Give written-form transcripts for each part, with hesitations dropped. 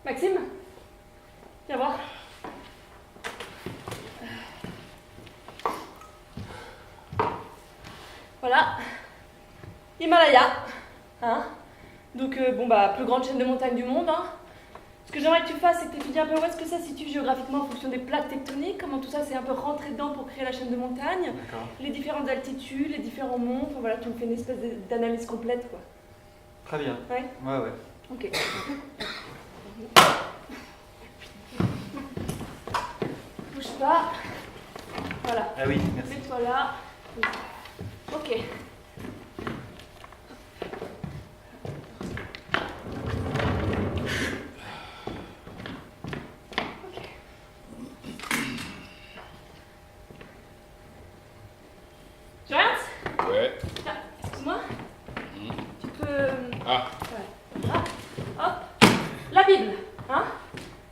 Maxime, viens voir. Voilà, Himalaya, hein. Donc plus grande chaîne de montagnes du monde, hein. Ce que j'aimerais que tu fasses, c'est que tu étudies un peu où est-ce que ça se situe géographiquement en fonction des plaques tectoniques, comment tout ça c'est un peu rentré dedans pour créer la chaîne de montagnes, les différentes altitudes, les différents monts, enfin voilà, tu me fais une espèce d'analyse complète, quoi. Très bien. Ouais. Ouais. Ok. Bouge pas. Voilà. Ah oui, merci. Mets-toi là. Ok. Joyce ? Ouais. Ah, excuse-moi. Tu peux... Ah. Ouais. Ah. Hop. La Bible, hein ?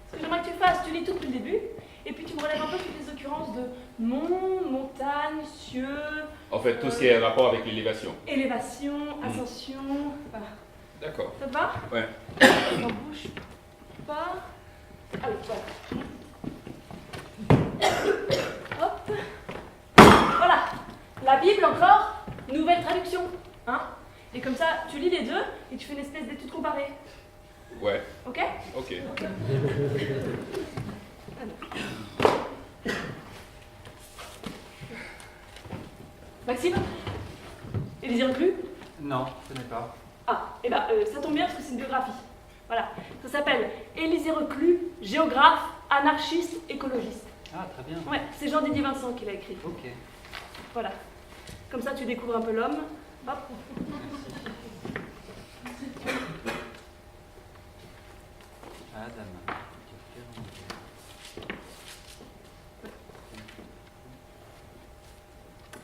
Ce que j'aimerais que tu fasses, tu lis tout depuis le début, et puis tu me relèves un peu toutes les occurrences de monts, montagnes, cieux... En fait, tout ce qui est rapport avec l'élévation. Élévation, ascension... Voilà. D'accord. Ça te va ? Ouais. On bouge pas. Allez, voilà. la Bible encore, nouvelle traduction. Hein? Et comme ça, tu lis les deux et tu fais une espèce d'étude comparée. Ouais, Ok? ok. Maxime? Et les plus? Non, ce n'est pas. Ah, et ben ça tombe bien parce que c'est une biographie. Voilà. Ça s'appelle Élisée Reclus, géographe, anarchiste, écologiste. Ah, très bien. Ouais, c'est Jean-Didier Vincent qui l'a écrit. Ok. Voilà. Comme ça, tu découvres un peu l'homme. Hop. Adam.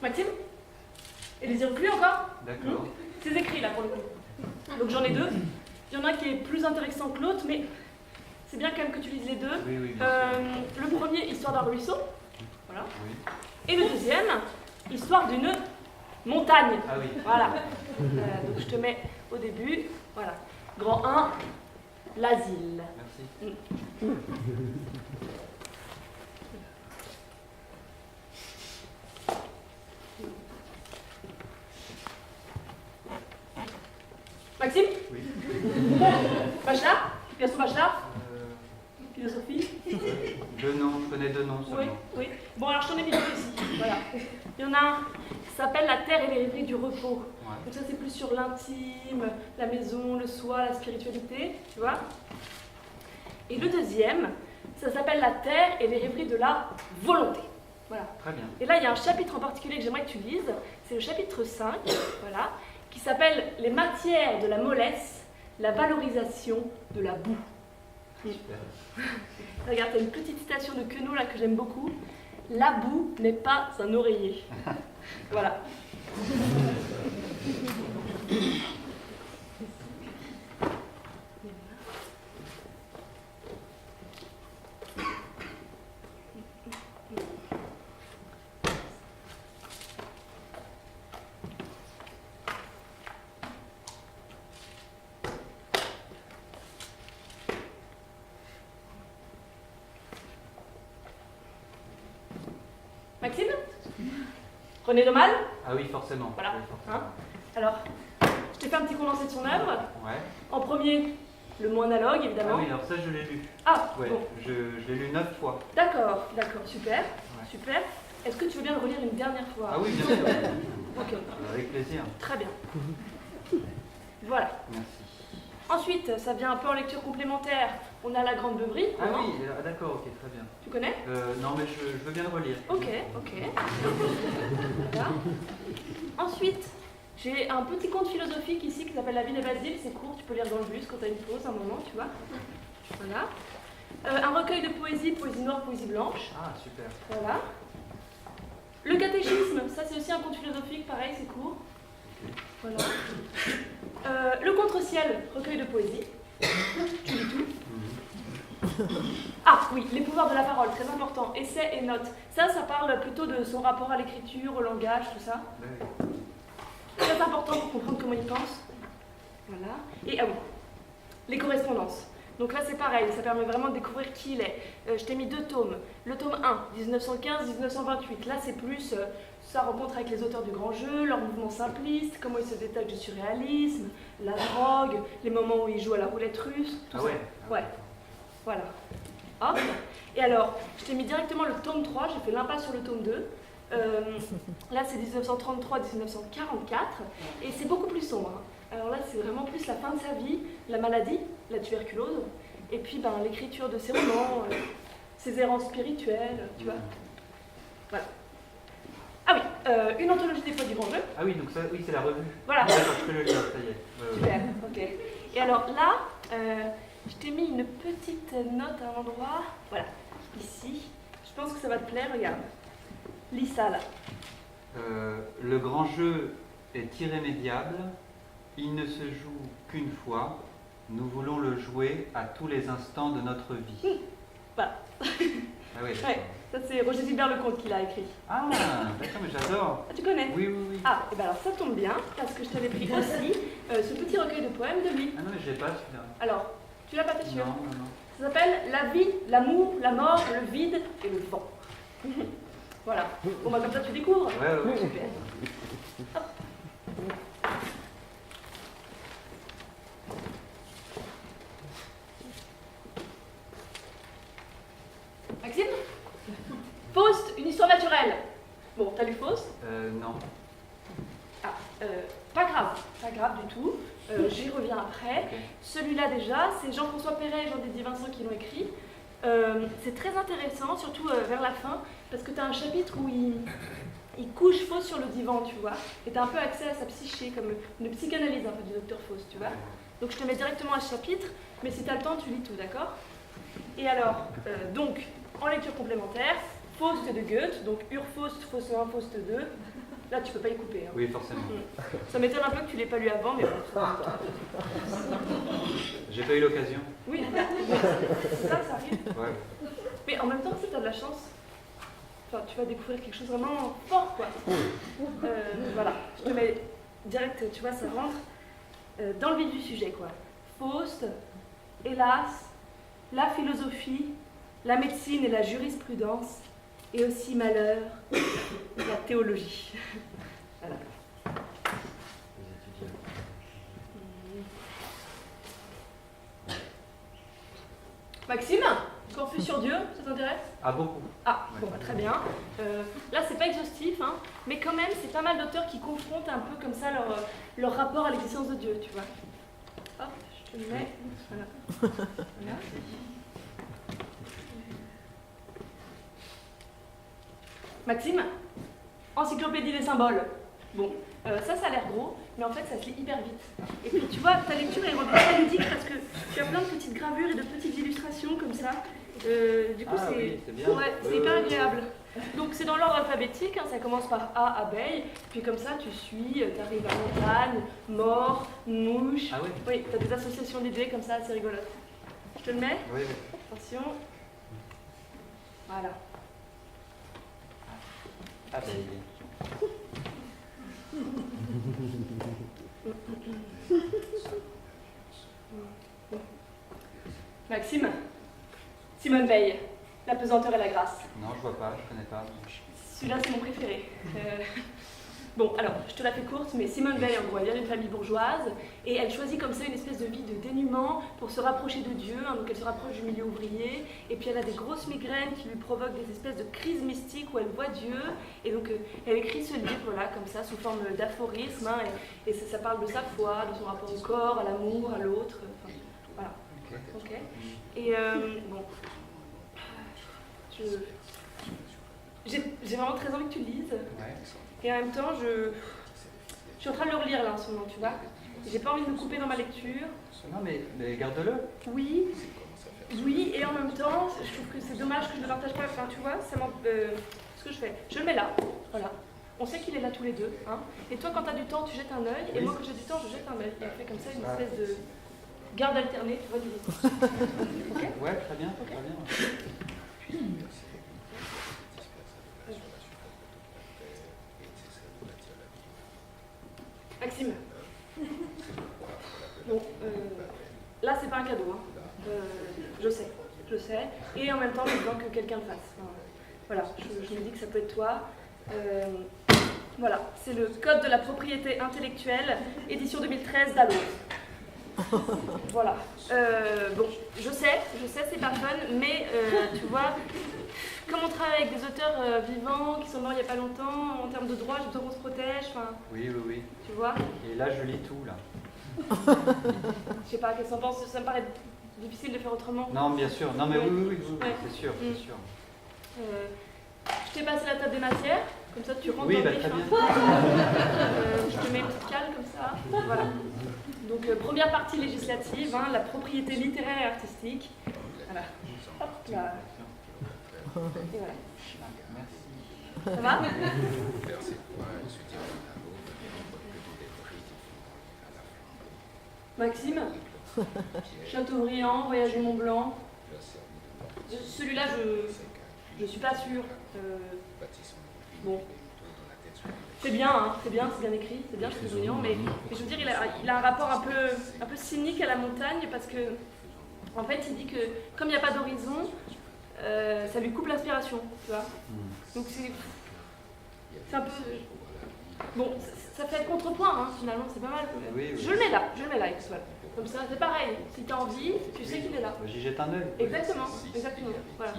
Maxime? Élisée Reclus encore? D'accord. C'est écrit là pour le coup. Donc j'en ai deux. Il y en a un qui est plus intéressant que l'autre, mais c'est bien quand même que tu lises les deux. Oui, oui, bien sûr. Le premier, histoire d'un ruisseau. Voilà. Oui. Et le deuxième, histoire d'une montagne. Ah oui. Voilà. Donc je te mets au début. Voilà. Grand 1, l'asile. Merci. Maxime? Oui. Bachelard? Philosophie bachelard? Euh, Philosophie? deux noms, je connais deux noms Oui, seulement. oui. Bon, alors je t'en ai mis deux aussi. Voilà. Il y en a un qui s'appelle La Terre et les rêveries du repos. Ouais. Donc ça, c'est plus sur l'intime, la maison, le soi, la spiritualité, tu vois. Et le deuxième, ça s'appelle La Terre et les rêveries de la volonté. Voilà. Très bien. Et là, il y a un chapitre en particulier que j'aimerais que tu lises. C'est le chapitre 5, voilà, qui s'appelle Les matières de la mollesse, la valorisation de la boue. Super. Regarde, t'as une petite citation de Queneau là que j'aime beaucoup. La boue n'est pas un oreiller. Voilà. Maxime? René Daumal? Ah oui, forcément. Voilà. Oui, forcément. Hein? Alors, je t'ai fait un petit condensé de son œuvre. Ouais. En premier, le mot analogue, Ah évidemment. oui, alors ça, je l'ai lu. Ah, Ouais, bon. je l'ai lu 9 fois. D'accord, super, Ouais. super. Est-ce que tu veux bien le relire une dernière fois? Ah oui, bien sûr. Ok, Avec plaisir. très bien. Voilà. Merci. Ensuite, ça vient un peu en lecture complémentaire. On a La Grande Beuverie. Ah hein? oui, d'accord, ok, très bien. Tu connais? Non, mais je veux bien le relire. Ok. Voilà. Ensuite, j'ai un petit conte philosophique ici qui s'appelle La vie des Basile. C'est court, tu peux lire dans le bus quand tu as une pause, un moment, tu vois. Voilà. Un recueil de poésie, poésie noire, poésie blanche. Ah, super. Voilà. Le catéchisme, ça c'est aussi un conte philosophique, pareil, c'est court. Voilà. Le contre-ciel, recueil de poésie. Tu lis tout. Ah oui, les pouvoirs de la parole, très important. Essais et notes. Ça parle plutôt de son rapport à l'écriture, au langage, tout ça. Oui. Très important pour comprendre comment il pense. Voilà. Et ah bon, les correspondances. Donc là c'est pareil, ça permet vraiment de découvrir qui il est. Je t'ai mis 2 tomes. Le tome 1, 1915-1928. Là c'est plus sa rencontre avec les auteurs du grand jeu, leur mouvement simpliste, comment il se détache du surréalisme, la drogue, les moments où il joue à la roulette russe, tout Ah ça. ouais. Ouais. Voilà. Hop. Et alors, je t'ai mis directement le tome 3, j'ai fait l'impasse sur le tome 2. Là c'est 1933-1944 et c'est beaucoup plus sombre. Alors là c'est vraiment plus la fin de sa vie, la maladie, la tuberculose, et puis l'écriture de ses romans, ses errances spirituelles, tu vois. Voilà. Ah oui, une anthologie des poids du grand jeu. Ah oui, donc ça, oui, c'est la revue. Voilà. D'accord, je peux le lire, ça y est. Super, ok. Et alors là, je t'ai mis une petite note à un endroit, voilà, ici. Je pense que ça va te plaire, regarde. Lis ça là. Le grand jeu est irrémédiable. Il ne se joue qu'une fois. Nous voulons le jouer à tous les instants de notre vie. Voilà. Ah oui, d'accord. Ouais, ça c'est Roger Gilbert Lecomte qui l'a écrit. Ah, d'accord, mais j'adore. Ah, tu connais? Oui, oui, oui. Ah, et ben alors ça tombe bien, parce que je t'avais pris aussi ce petit recueil de poèmes de lui. Ah non, mais je l'ai pas celui-là. Alors, tu l'as pas fait sûr? Non, non, non. Ça s'appelle La vie, l'amour, la mort, le vide et le vent. Voilà. Bon, bah comme ça, tu découvres. Ouais. Super. Hop. Maxime? Faust, une histoire naturelle. Bon, t'as lu Faust? Non. Ah, pas grave du tout. J'y reviens après. Ok. Celui-là déjà, c'est Jean-François Perret et Jean-Didier Vincent qui l'ont écrit. C'est très intéressant, surtout vers la fin, parce que tu as un chapitre où il couche Faust sur le divan, tu vois, et tu as un peu accès à sa psyché, comme une psychanalyse un peu du docteur Faust, tu vois. Donc je te mets directement à ce chapitre, mais si tu as le temps, tu lis tout, d'accord? Et alors, donc, en lecture complémentaire, Faust de Goethe, donc Urfaust, Faust 1, Faust 2. Là, tu peux pas y couper. Hein. Oui, forcément. Ça m'étonne un peu que tu l'aies pas lu avant, mais bon. J'ai pas eu l'occasion. Oui, c'est ça arrive. Ouais. Mais en même temps, si tu as de la chance, enfin, tu vas découvrir quelque chose vraiment fort, quoi. Voilà, je te mets direct, tu vois, ça rentre dans le vif du sujet, quoi. Faust, hélas, la philosophie, la médecine et la jurisprudence, et aussi malheur, la théologie. Voilà. Maxime, Corpus sur Dieu, ça t'intéresse? Ah, beaucoup. Ah, bon, bah, très bien. Là, c'est pas exhaustif, hein, mais quand même, c'est pas mal d'auteurs qui confrontent un peu comme ça leur rapport à l'existence de Dieu, tu vois. Hop, je te le mets. Voilà. Voilà. Maxime, encyclopédie des symboles. Bon, ça a l'air gros, mais en fait, ça se lit hyper vite. Et puis, tu vois, ta lecture est rendue très ludique parce que tu as plein de petites gravures et de petites illustrations comme ça. Du coup, c'est bien. Ouais, c'est hyper agréable. Donc, c'est dans l'ordre alphabétique, hein, ça commence par A, abeille, puis comme ça, tu suis, tu arrives à montagne, mort, mouche. Ah oui? Oui, tu as des associations d'idées comme ça, assez rigolotes. Je te le mets? Oui. Attention. Voilà. Abeille. Maxime, Simone Veil, La pesanteur et la grâce. Non, je vois pas, je connais pas. Celui-là, c'est mon préféré. Bon, alors, je te la fais courte, mais Simone Veil, en gros, elle vient d'une famille bourgeoise et elle choisit comme ça une espèce de vie de dénuement pour se rapprocher de Dieu, hein, donc elle se rapproche du milieu ouvrier, et puis elle a des grosses migraines qui lui provoquent des espèces de crises mystiques où elle voit Dieu, et donc elle écrit ce livre, voilà, comme ça, sous forme d'aphorisme, hein, et ça parle de sa foi, de son rapport au corps, à l'amour, à l'autre, enfin, voilà. Ok. Et bon, j'ai vraiment très envie que tu le lises. Ouais. Et en même temps, je suis en train de le relire là en ce moment, tu vois. J'ai pas envie de me couper dans ma lecture. Non, mais garde-le. Oui, et en même temps, je trouve que c'est dommage que je ne le partage pas. Enfin, tu vois, ça ce que je fais, je le mets là, voilà. On sait qu'il est là tous les deux, hein. Et toi, quand tu as du temps, tu jettes un œil, et moi, quand j'ai du temps, je jette un œil. Et on fait comme ça une espèce de garde alternée, tu vois, du Ok. Ouais, très bien, très bien. Maxime. Bon, là, c'est pas un cadeau, hein. Je sais. Et en même temps, j'ai besoin que quelqu'un le fasse. Enfin, voilà, je me dis que ça peut être toi. Voilà, c'est le Code de la propriété intellectuelle, édition 2013 d'Allo. Voilà. Bon, je sais, c'est pas fun, mais tu vois, comme on travaille avec des auteurs vivants qui sont morts il n'y a pas longtemps, en termes de droit, j'ai besoin qu'on se protège, enfin... Oui. Tu vois? Et là, je lis tout, là. Je sais pas, qu'est-ce que t'en penses? Ça me paraît difficile de faire autrement. Non, bien sûr. Non, mais oui, Ouais. c'est sûr, c'est sûr. Je t'ai passé la table des matières, comme ça tu rentres Oui, dans le bah, vif, très hein. bien. Je te mets une petite cale comme ça. Voilà. Donc, première partie législative, hein, la propriété littéraire et artistique. Voilà. Hop là. Et voilà. Merci. Ça va? Maxime, Chateaubriand, Voyage du Mont Blanc. Celui-là, je suis pas sûre. Bon. C'est bien, hein, c'est bien écrit, c'est bien Chateaubriand, mais je veux dire, il a un rapport un peu cynique à la montagne parce que, en fait, il dit que comme il n'y a pas d'horizon, ça lui coupe l'inspiration, tu vois. Donc c'est un peu... Bon, ça fait contrepoint, hein, finalement, c'est pas mal. Oui, oui. Je le mets là, écoute, voilà. Comme ça, c'est pareil. Si t'as envie, tu sais qu'il est là. J'y jette un œil. Exactement, exactement. Voilà.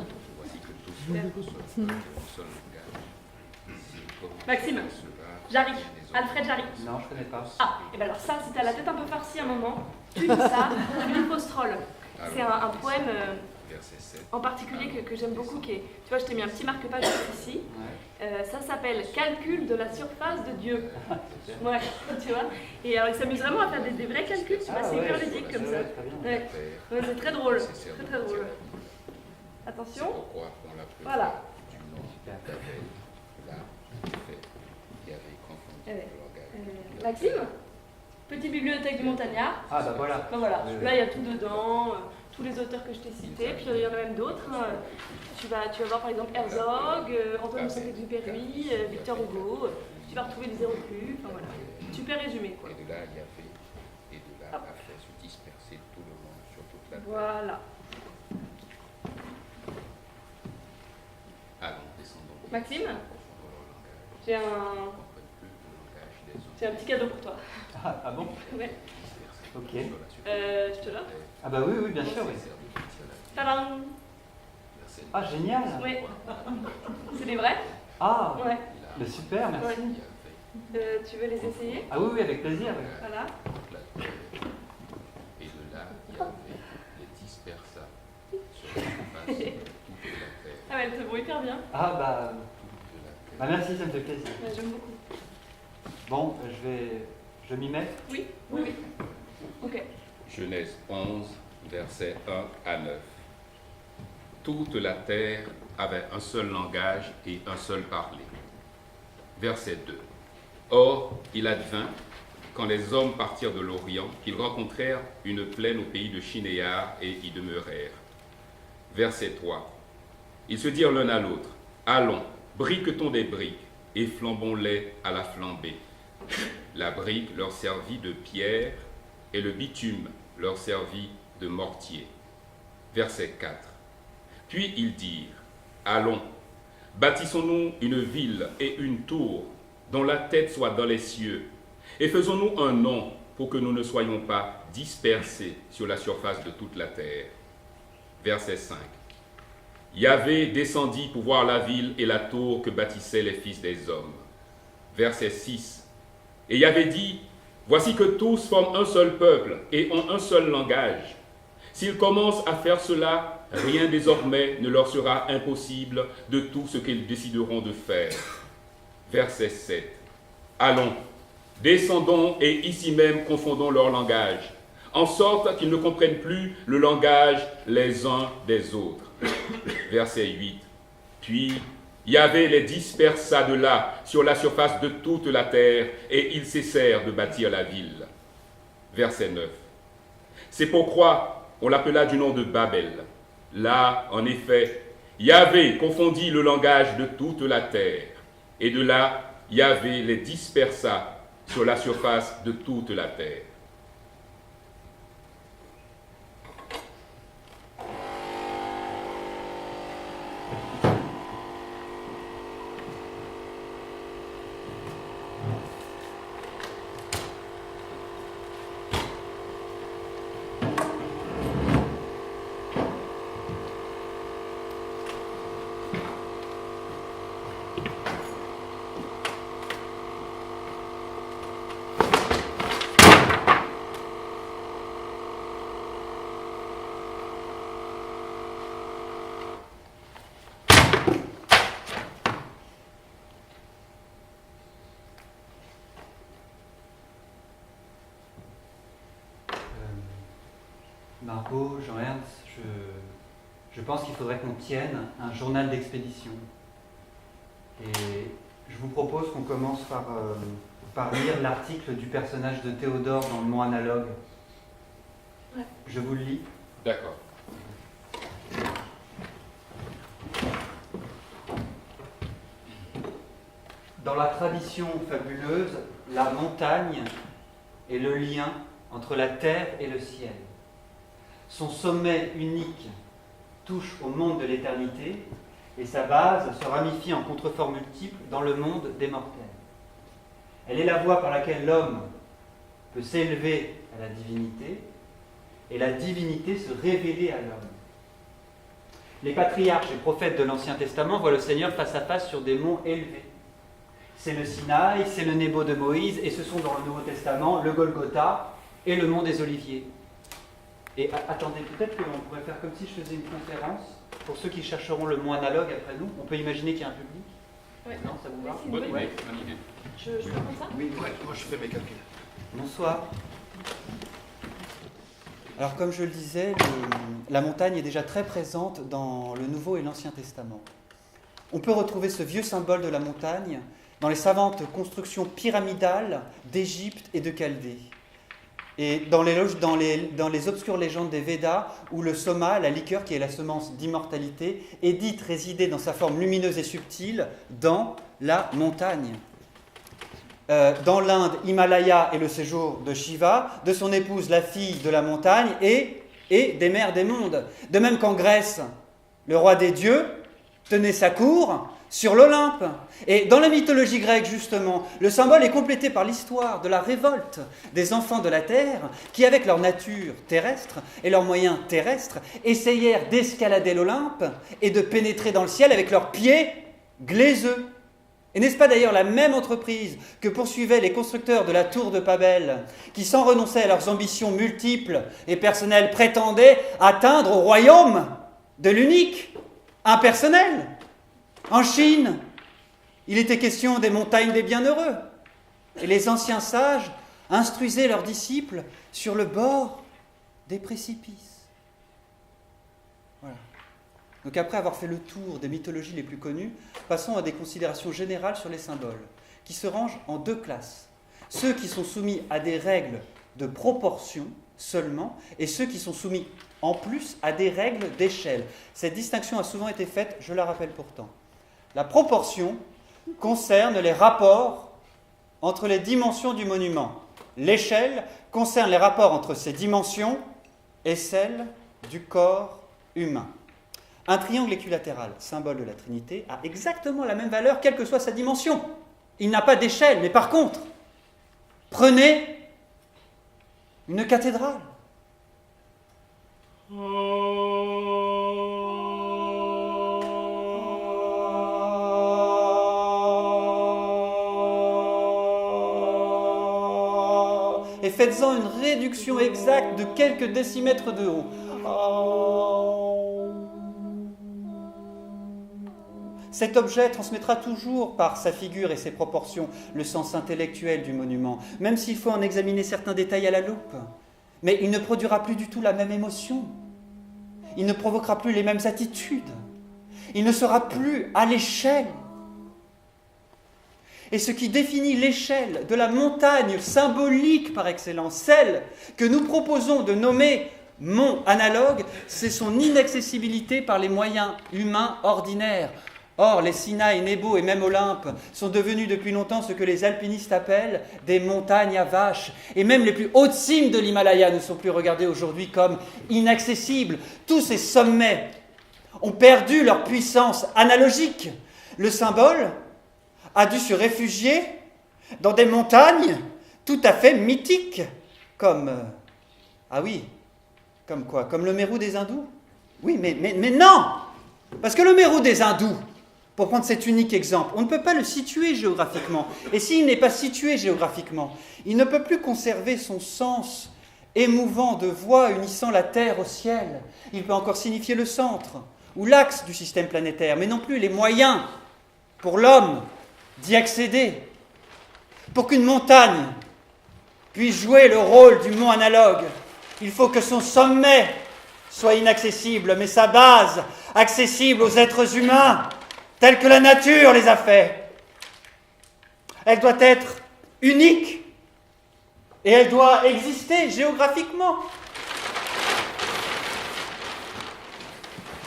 Maxime, Jarry, Alfred Jarry. Non, je connais pas. Ah, et bien alors ça, si t'as la tête un peu farcie à un moment, tu lis ça, tu lis Postrol. C'est un poème en particulier que j'aime beaucoup, qui est, tu vois, je t'ai mis un petit marque-page ici. Ça s'appelle Calcul de la surface de Dieu. Ouais, tu vois. Et alors il s'amuse vraiment à faire des vrais calculs, tu vois, c'est hyper ludique comme ça. Ouais, c'est très drôle, très très drôle. Attention. Voilà. Maxime, petite bibliothèque du Montagnard. Ah bah voilà. Ben voilà, là il y a tout dedans, tous les auteurs que je t'ai cités, puis il y en a même d'autres. Tu vas voir par exemple Herzog, Antoine de Saint-Exupéry, Victor Hugo, tu vas retrouver les zéro plus, enfin voilà. Super résumé quoi. Et de là, il a fait se disperser tout le monde sur toute la terre. Voilà. Allons, descendons. Maxime, j'ai un petit cadeau pour toi. Ah bon? Ouais. Ok. Je te l'offre. Ah bah oui, bien sûr, oui. Tadam! Ah, génial. Oui. C'est des vrais? Ah, Ouais. bah super, merci. Ouais. Tu veux les essayer? Ah oui, avec plaisir. Oui. Voilà. Et de là, il y avait les dispersa sur la surface de toute la terre. Ah ouais, elles te vont hyper bien. Ah bah merci, ça me fait plaisir. Ouais, j'aime beaucoup. Bon, je m'y mets. Oui, oui, oui. Ok. Genèse 11, versets 1 à 9. Toute la terre avait un seul langage et un seul parler. Verset 2. Or, il advint, quand les hommes partirent de l'Orient, qu'ils rencontrèrent une plaine au pays de Shinéar et y demeurèrent. Verset 3. Ils se dirent l'un à l'autre, allons, briquetons des briques et flambons-les à la flambée. La brique leur servit de pierre et le bitume leur servit de mortier. Verset 4. Puis ils dirent, allons, bâtissons-nous une ville et une tour dont la tête soit dans les cieux, et faisons-nous un nom pour que nous ne soyons pas dispersés sur la surface de toute la terre. Verset 5. Yahvé descendit pour voir la ville et la tour que bâtissaient les fils des hommes. Verset 6. Et Yahvé dit, voici que tous forment un seul peuple et ont un seul langage. S'ils commencent à faire cela, rien désormais ne leur sera impossible de tout ce qu'ils décideront de faire. Verset 7. Allons, descendons et ici même confondons leur langage, en sorte qu'ils ne comprennent plus le langage les uns des autres. Verset 8. Puis Yahvé les dispersa de là sur la surface de toute la terre, et ils cessèrent de bâtir la ville. Verset 9. C'est pourquoi on l'appela du nom de Babel. Là, en effet, Yahvé confondit le langage de toute la terre, et de là, Yahvé les dispersa sur la surface de toute la terre. Margot, Jean-Ernst, je pense qu'il faudrait qu'on tienne un journal d'expédition. Et je vous propose qu'on commence par lire l'article du personnage de Théodore dans le Mont Analogue. Ouais. Je vous le lis. D'accord. Dans la tradition fabuleuse, la montagne est le lien entre la terre et le ciel. Son sommet unique touche au monde de l'éternité, et sa base se ramifie en contreforts multiples dans le monde des mortels. Elle est la voie par laquelle l'homme peut s'élever à la divinité, et la divinité se révéler à l'homme. Les patriarches et prophètes de l'Ancien Testament voient le Seigneur face à face sur des monts élevés. C'est le Sinaï, c'est le Nebo de Moïse, et ce sont dans le Nouveau Testament le Golgotha et le mont des Oliviers. Et attendez, peut-être qu'on pourrait faire comme si je faisais une conférence, pour ceux qui chercheront le mot analogue après nous. On peut imaginer qu'il y a un public. Ouais. Non, ça vous va? C'est une Bonne bonne idée, idée. bonne idée. Je peux prendre ça? Oui, Ouais, moi je fais mes calculs. Bonsoir. Alors, comme je le disais, la montagne est déjà très présente dans le Nouveau et l'Ancien Testament. On peut retrouver ce vieux symbole de la montagne dans les savantes constructions pyramidales d'Égypte et de Chaldée. Et dans les obscures légendes des Védas, où le soma, la liqueur qui est la semence d'immortalité, est dite résider dans sa forme lumineuse et subtile dans la montagne. Dans l'Inde, Himalaya est le séjour de Shiva, de son épouse, la fille de la montagne, et des mers des mondes. De même qu'en Grèce, le roi des dieux tenait sa cour sur l'Olympe. Et dans la mythologie grecque, justement, le symbole est complété par l'histoire de la révolte des enfants de la terre qui, avec leur nature terrestre et leurs moyens terrestres, essayèrent d'escalader l'Olympe et de pénétrer dans le ciel avec leurs pieds glaiseux. Et n'est-ce pas d'ailleurs la même entreprise que poursuivaient les constructeurs de la tour de Babel, qui, sans renoncer à leurs ambitions multiples et personnelles, prétendaient atteindre au royaume de l'unique, impersonnel? En Chine, il était question des montagnes des bienheureux, et les anciens sages instruisaient leurs disciples sur le bord des précipices. Voilà. Donc après avoir fait le tour des mythologies les plus connues, passons à des considérations générales sur les symboles, qui se rangent en deux classes. Ceux qui sont soumis à des règles de proportion seulement, et ceux qui sont soumis en plus à des règles d'échelle. Cette distinction a souvent été faite, je la rappelle pourtant. La proportion concerne les rapports entre les dimensions du monument. L'échelle concerne les rapports entre ces dimensions et celles du corps humain. Un triangle équilatéral, symbole de la Trinité, a exactement la même valeur, quelle que soit sa dimension. Il n'a pas d'échelle, mais par contre, prenez une cathédrale. Et faites-en une réduction exacte de quelques décimètres de haut. Cet objet transmettra toujours par sa figure et ses proportions le sens intellectuel du monument, même s'il faut en examiner certains détails à la loupe. Mais il ne produira plus du tout la même émotion. Il ne provoquera plus les mêmes attitudes. Il ne sera plus à l'échelle. Et ce qui définit l'échelle de la montagne symbolique par excellence, celle que nous proposons de nommer mont analogue, c'est son inaccessibilité par les moyens humains ordinaires. Or, les Sinaï, Nebo et même Olympe sont devenus depuis longtemps ce que les alpinistes appellent des montagnes à vaches. Et même les plus hautes cimes de l'Himalaya ne sont plus regardées aujourd'hui comme inaccessibles. Tous ces sommets ont perdu leur puissance analogique. Le symbole a dû se réfugier dans des montagnes tout à fait mythiques, comme... comme quoi? Comme le Mérou des Hindous? Oui, mais non! Parce que le Mérou des Hindous, pour prendre cet unique exemple, on ne peut pas le situer géographiquement. Et s'il n'est pas situé géographiquement, il ne peut plus conserver son sens émouvant de voie unissant la Terre au ciel. Il peut encore signifier le centre ou l'axe du système planétaire, mais non plus les moyens pour l'homme d'y accéder. Pour qu'une montagne puisse jouer le rôle du mont analogue, il faut que son sommet soit inaccessible, mais sa base accessible aux êtres humains, telle que la nature les a faits. Elle doit être unique et elle doit exister géographiquement.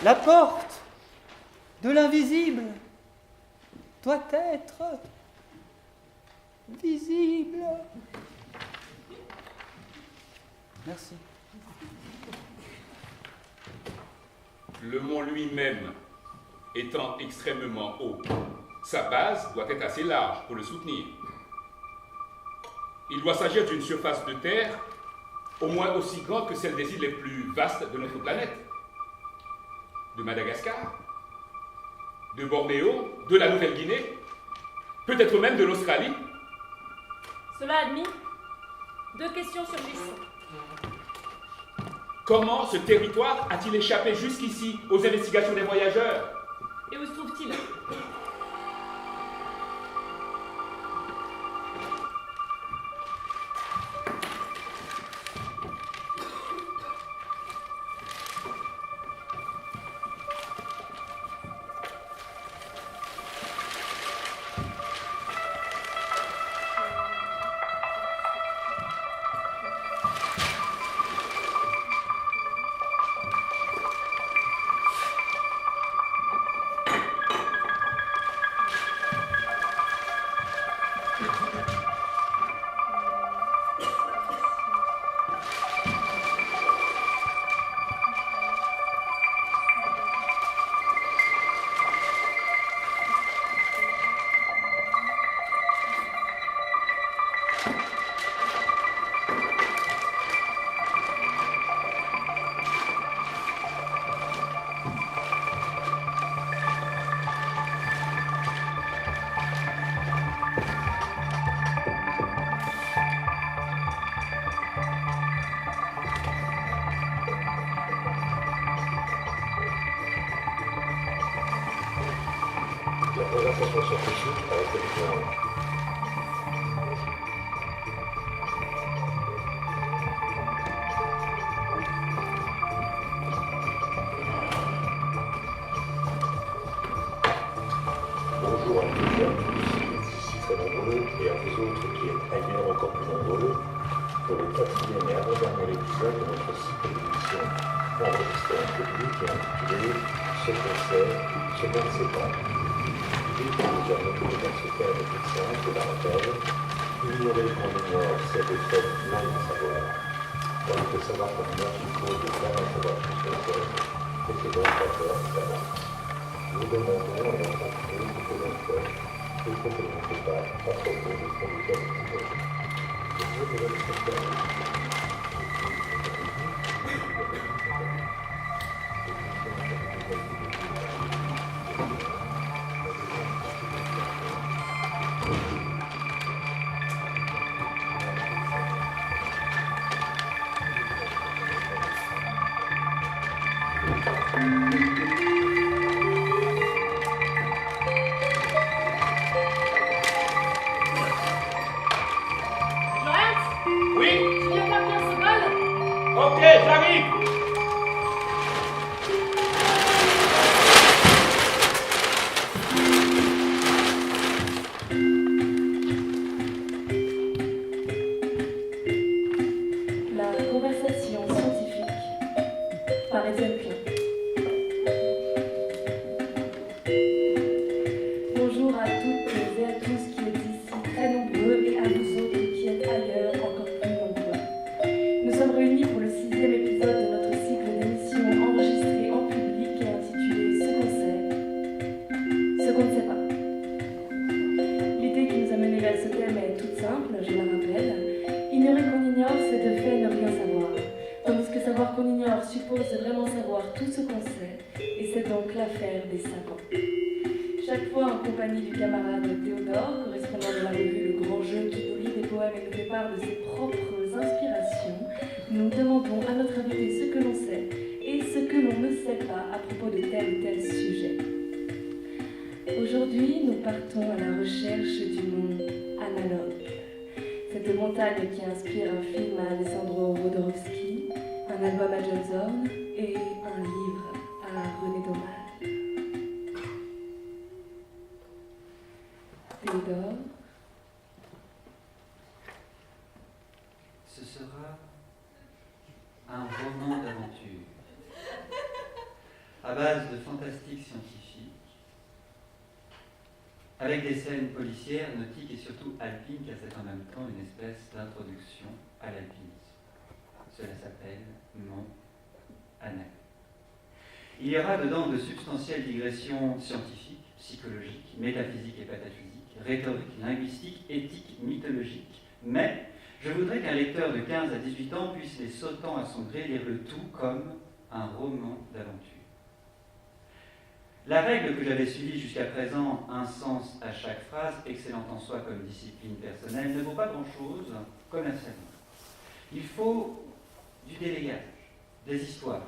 La porte de l'invisible doit être visible. Merci. Le mont lui-même étant extrêmement haut, sa base doit être assez large pour le soutenir. Il doit s'agir d'une surface de terre au moins aussi grande que celle des îles les plus vastes de notre planète. De Madagascar, de Bornéo, de la Nouvelle-Guinée, peut-être même de l'Australie. Cela admis, deux questions surgissent. Comment ce territoire a-t-il échappé jusqu'ici aux investigations des voyageurs? Et où se trouve-t-il? La conversation scientifique a été différente. Bonjour à tous et à tous, ici très nombreux, et à vous autres qui êtes ailleurs encore plus nombreux, pour le 4e et avant-dernier épisode de notre cycle d'émission enregistré en public et intitulé Ce concert, ce 27 ans. L'idée que nous avons trouvée dans ce thème est toute simple, je la rappelle. Ignorer le grand mémoire, c'est de fait loin de savoir. Tandis que savoir qu'on meurt suppose de vraiment savoir tout ce qu'on fait, et c'est donc la peur, évidemment. Nous demandons à notre entrée ce que l'on fait, et ce que l'on ne fait pas, à propos de ce qu'on nous a décidé. Je veux que votre secteur Oui, Tu viens faire 15 secondes? ok, j'arrive. La conversation scientifique par Étienne Klein. Bonjour à toutes et à tous qui êtes ici très nombreux et à vous autres qui êtes ailleurs encore plus nombreux. Nous sommes réunis pour le 6e épisode de notre cycle d'émissions enregistrées en public et intitulé Ce qu'on sait, ce qu'on ne sait pas. L'idée qui nous a menés vers ce thème est toute simple, je la rappelle. Ignorer qu'on ignore, c'est de fait ne rien savoir. Tandis que savoir qu'on ignore suppose de vraiment savoir tout ce qu'on sait, et c'est donc l'affaire des savants. Chaque fois en compagnie du camarade Théodore, correspondant de la revue Le Grand Jeu qui nous lit des poèmes et nous fait part de ses propres inspirations, nous demandons à notre invité ce que l'on sait et ce que l'on ne sait pas à propos de tel ou tel sujet. Aujourd'hui, nous partons à la recherche du mont Analogue. Cette montagne qui inspire un film à Alessandro Jodorowsky, un album à John Zorn et un livre à René Daumal. Théodore, Ce sera un roman d'aventure à base de fantastique scientifique, avec des scènes policières, nautiques et surtout alpines, car c'est en même temps une espèce d'introduction à l'alpinisme. Cela s'appelle Mont Analogue. Il y aura dedans de substantielles digressions scientifiques, psychologiques, métaphysiques et pataphysiques, rhétoriques, linguistiques, éthiques, mythologiques, mais je voudrais qu'un lecteur de 15 à 18 ans puisse, les sautant à son gré, lire le tout comme un roman d'aventure. La règle que j'avais suivie jusqu'à présent, un sens à chaque phrase, excellente en soi comme discipline personnelle, ne vaut pas grand-chose commercialement. Il faut du délégage, des histoires.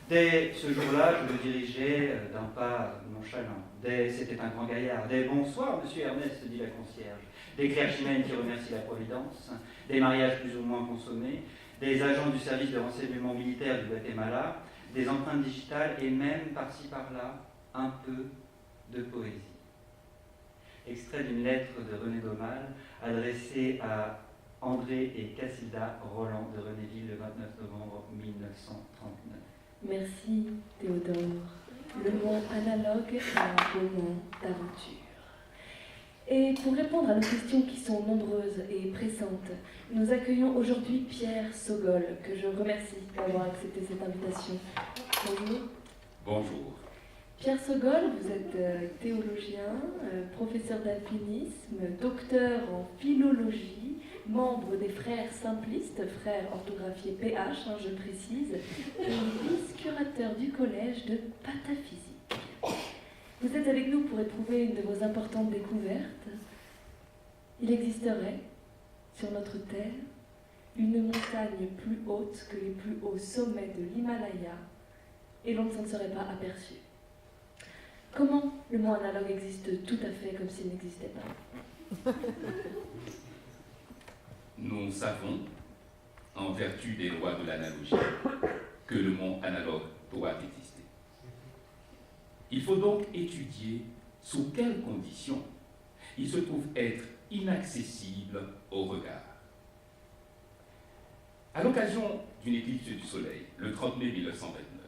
Dès ce jour-là, je me dirigeais d'un pas nonchalant. Dès c'était un grand gaillard. Dès bonsoir, monsieur Ernest, dit la concierge. Des clergymens qui remercient la Providence. Des mariages plus ou moins consommés. Des agents du service de renseignement militaire du Guatemala. Des empreintes digitales et même, par-ci par-là, un peu de poésie. Extrait d'une lettre de René Daumal adressée à André et Cassilda Roland de Renéville le 29 novembre 1939. Merci Théodore. Le mot analogue est un roman d'aventure. Et pour répondre à nos questions qui sont nombreuses et pressantes, nous accueillons aujourd'hui Pierre Sogol, que je remercie d'avoir accepté cette invitation. Bonjour. Bonjour. Pierre Sogol, vous êtes théologien, professeur d'alpinisme, docteur en philologie, membre des frères simplistes, frères orthographiés PH, je précise, et vice-curateur du collège de pataphysique. Vous êtes avec nous pour éprouver une de vos importantes découvertes. Il existerait, sur notre Terre, une montagne plus haute que les plus hauts sommets de l'Himalaya, et l'on ne s'en serait pas aperçu. Comment le mot analogue existe tout à fait comme s'il n'existait pas? Nous savons, en vertu des lois de l'analogie, que le monde analogue doit exister. Il faut donc étudier sous quelles conditions il se trouve être inaccessible au regard. À l'occasion d'une éclipse du Soleil, le 30 mai 1929,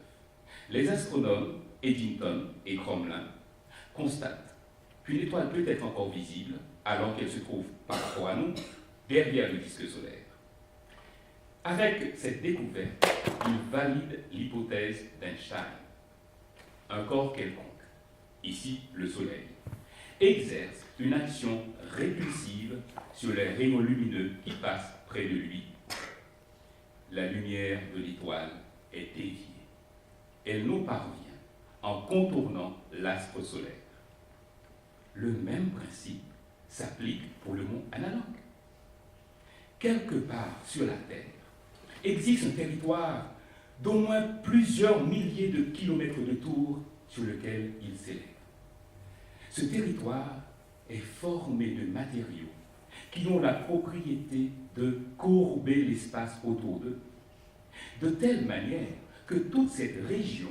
les astronomes Eddington et Crommelin constatent qu'une étoile peut être encore visible alors qu'elle se trouve par rapport à nous derrière le disque solaire. Avec cette découverte, ils valident l'hypothèse d'Einstein. Un corps quelconque, ici le Soleil, exerce une action répulsive sur les rayons lumineux qui passent près de lui. La lumière de l'étoile est déviée. Elle nous parvient en contournant l'astre solaire. Le même principe s'applique pour le monde analogue. Quelque part sur la Terre existe un territoire d'au moins plusieurs milliers de kilomètres de tour sur lequel il s'élève. Ce territoire est formé de matériaux qui ont la propriété de courber l'espace autour d'eux, de telle manière que toute cette région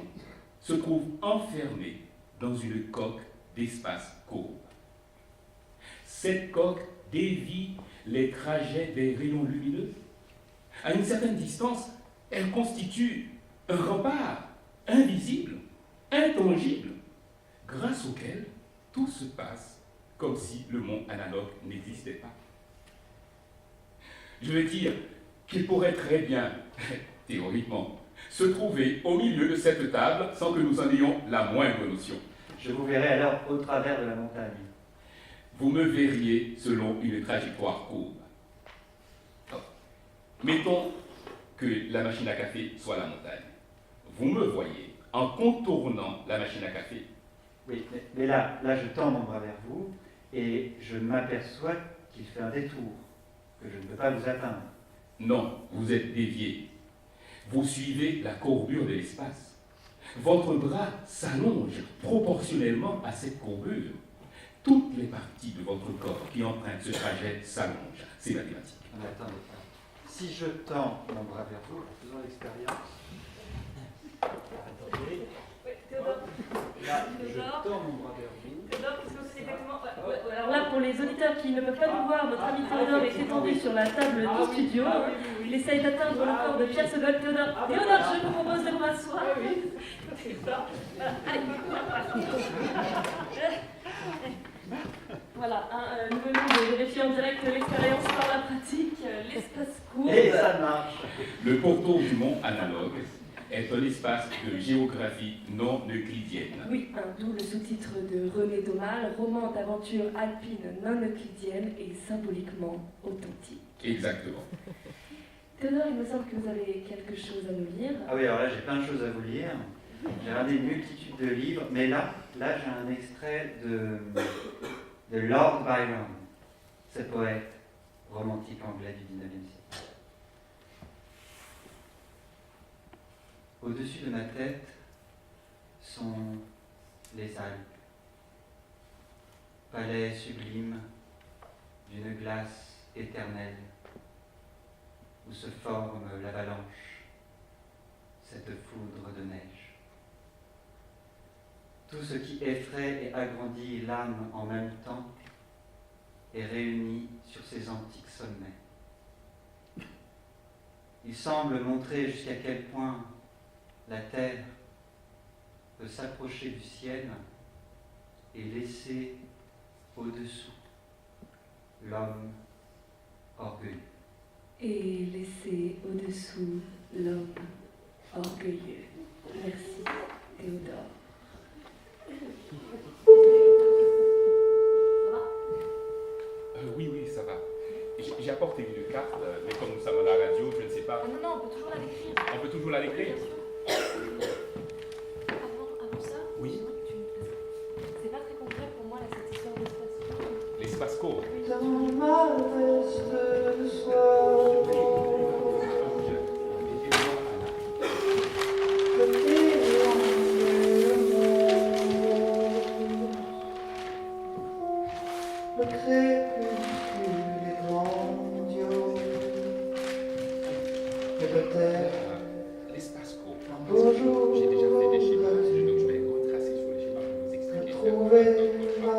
se trouve enfermée dans une coque d'espace courbe. Cette coque dévie les trajets des rayons lumineux. À une certaine distance, elle constitue un rempart invisible, intangible, grâce auquel tout se passe comme si le monde analogue n'existait pas. Je veux dire qu'il pourrait très bien, théoriquement, se trouver au milieu de cette table sans que nous en ayons la moindre notion. Je vous verrai alors au travers de la montagne. Vous me verriez selon une trajectoire courbe. Mettons que la machine à café soit la montagne. Vous me voyez en contournant la machine à café. Oui, mais là, je tends mon bras vers vous et je m'aperçois qu'il fait un détour, que je ne peux pas vous atteindre. Non, vous êtes dévié. Vous suivez la courbure de l'espace. Votre bras s'allonge proportionnellement à cette courbure. Toutes les parties de votre corps qui empruntent ce trajet s'allongent. C'est mathématique. Mais attendez. Si je tends mon bras vers vous, faisons l'expérience. Attendez. Oui, Théodore. Là, je tends mon bras vers vous. Théodore, qu'est-ce que c'est exactement? Alors là, pour les auditeurs qui ne peuvent pas nous voir, notre ami Théodore est étendu sur la table du studio. Il essaye d'atteindre le corps de Pierre Sogol. Théodore, je vous propose de vous asseoir. Théodore, voilà, nous venons de vérifier en direct l'expérience par la pratique, l'espace court. Et ça marche. Le pourtour du monde analogue est un espace de géographie non euclidienne. Oui, d'où le sous-titre de René Daumal, roman d'aventure alpine non euclidienne et symboliquement authentique. Exactement. Théodore, il me semble que vous avez quelque chose à nous lire. Ah oui, alors là, j'ai plein de choses à vous lire. J'ai regardé une multitude de livres, mais là j'ai un extrait de Lord Byron, ce poète romantique anglais du XIXe siècle. Au-dessus de ma tête sont les Alpes, palais sublime d'une glace éternelle où se forme l'avalanche, cette foudre de neige. Tout ce qui effraie et agrandit l'âme en même temps est réuni sur ces antiques sommets. Il semble montrer jusqu'à quel point la terre peut s'approcher du ciel et laisser au-dessous l'homme orgueilleux. Et laisser au-dessous l'homme orgueilleux. Merci, Théodore. Oui, oui, ça va. J'ai apporté une carte, mais comme nous sommes à la radio, je ne sais pas. Ah non, on peut toujours la décrire. On peut toujours la Bien décrire? sûr. Avant ça, Oui. c'est pas très concret pour moi là, cette histoire d'espace. L'espace court. Dans ma veste de soie, le crépuscule est grandiose, et peut-être L'espace court. un beau jour J'ai déjà fait des schémas, donc je vais retracer sur les schémas pour vous expliquer. trouver moi,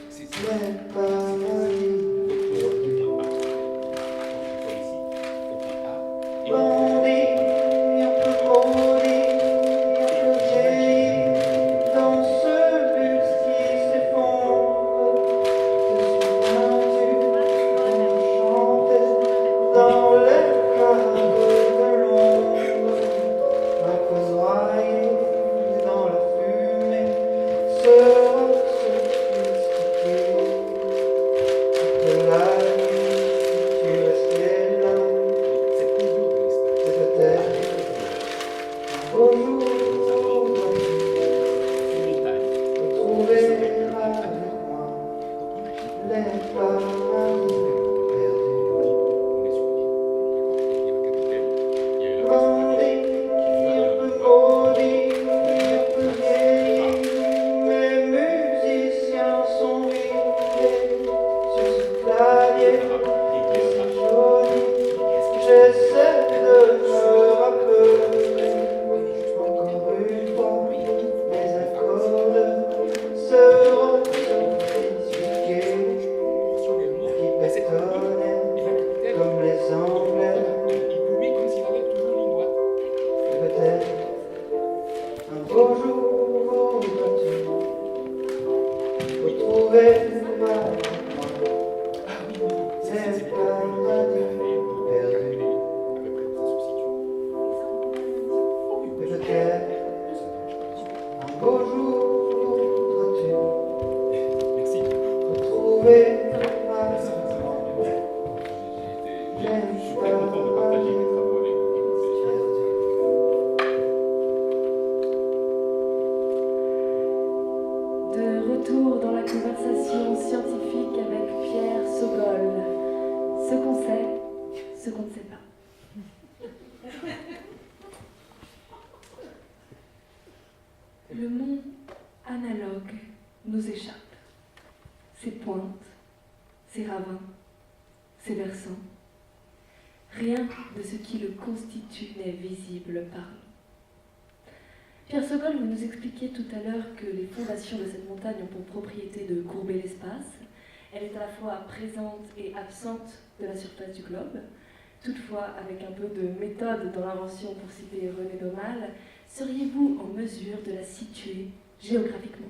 C'est mais paradis. Blondie, un peu maudit, un peu vieilli, dans ce buste qui s'effondre. Je suis perdu, enchanté, dans les caves de l'ombre. Ma cause noyée dans la fumée sera sophistiquée. Après la nuit, tu restais là. C'est peut-être un beau jour retrouver avec moi les paradis perdus. Bandit, un peu maudit, un peu vieilli, mes musiciens sont ridés sur ce clavier si joli. J'essaie de me rappeler encore une fois mes accords seront sophistiqués qui pétonnent comme les Anglais. Et peut-être un beau jour voudras-tu retrouver avec moi ces paradis perdus. Et peut-être un beau jour voudras-tu retrouver avec moi Je suis très content de partager mes travaux avec vous. De retour dans la conversation scientifique avec Pierre Sogol. Ce qu'on sait, ce qu'on ne sait pas. Le monde analogue nous échappe. Ses pointes, ses ravins, ses versants. Rien de ce qui le constitue n'est visible par nous. Pierre Sogol, vous nous expliquiez tout à l'heure que les fondations de cette montagne ont pour propriété de courber l'espace. Elle est à la fois présente et absente de la surface du globe. Toutefois, avec un peu de méthode dans l'invention, pour citer René Daumal, seriez-vous en mesure de la situer géographiquement?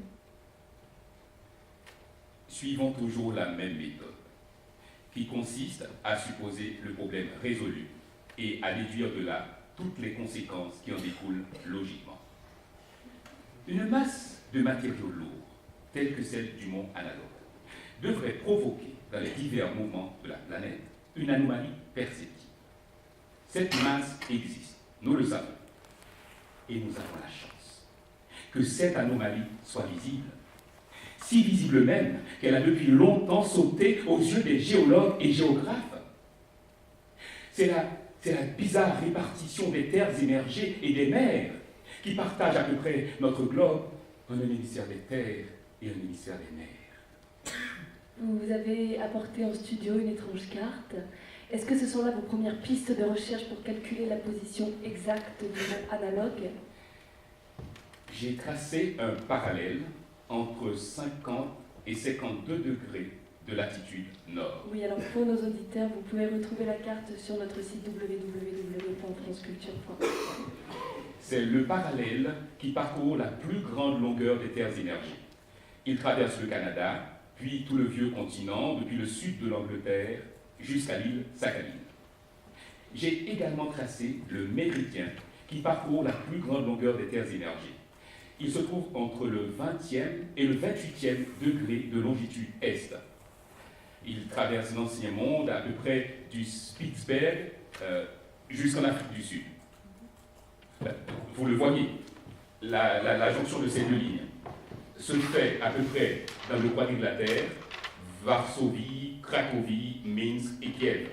Suivons toujours la même méthode, qui consiste à supposer le problème résolu et à déduire de là toutes les conséquences qui en découlent logiquement. Une masse de matériaux lourds, telle que celle du mont analogue, devrait provoquer dans les divers mouvements de la planète une anomalie perceptible. Cette masse existe, nous le savons, et nous avons la chance que cette anomalie soit visible, si visible même qu'elle a depuis longtemps sauté aux yeux des géologues et géographes. C'est la bizarre répartition des terres émergées et des mers qui partagent à peu près notre globe en un hémisphère des terres et un hémisphère des mers. Vous avez apporté en studio une étrange carte. Est-ce que ce sont là vos premières pistes de recherche pour calculer la position exacte du mont analogue? J'ai tracé un parallèle entre 50 et 52 degrés de latitude nord. Oui, alors pour nos auditeurs, vous pouvez retrouver la carte sur notre site www.franceculture.com. C'est le parallèle qui parcourt la plus grande longueur des terres émergées. Il traverse le Canada, puis tout le vieux continent, depuis le sud de l'Angleterre jusqu'à l'île Sakhalin. J'ai également tracé le méridien qui parcourt la plus grande longueur des terres émergées. Il se trouve entre le 20e et le 28e degré de longitude est. Il traverse l'ancien monde à peu près du Spitzberg jusqu'en Afrique du Sud. Vous le voyez, la jonction de ces deux lignes se fait à peu près dans le quadrille de la Terre, Varsovie, Cracovie, Minsk et Kiev.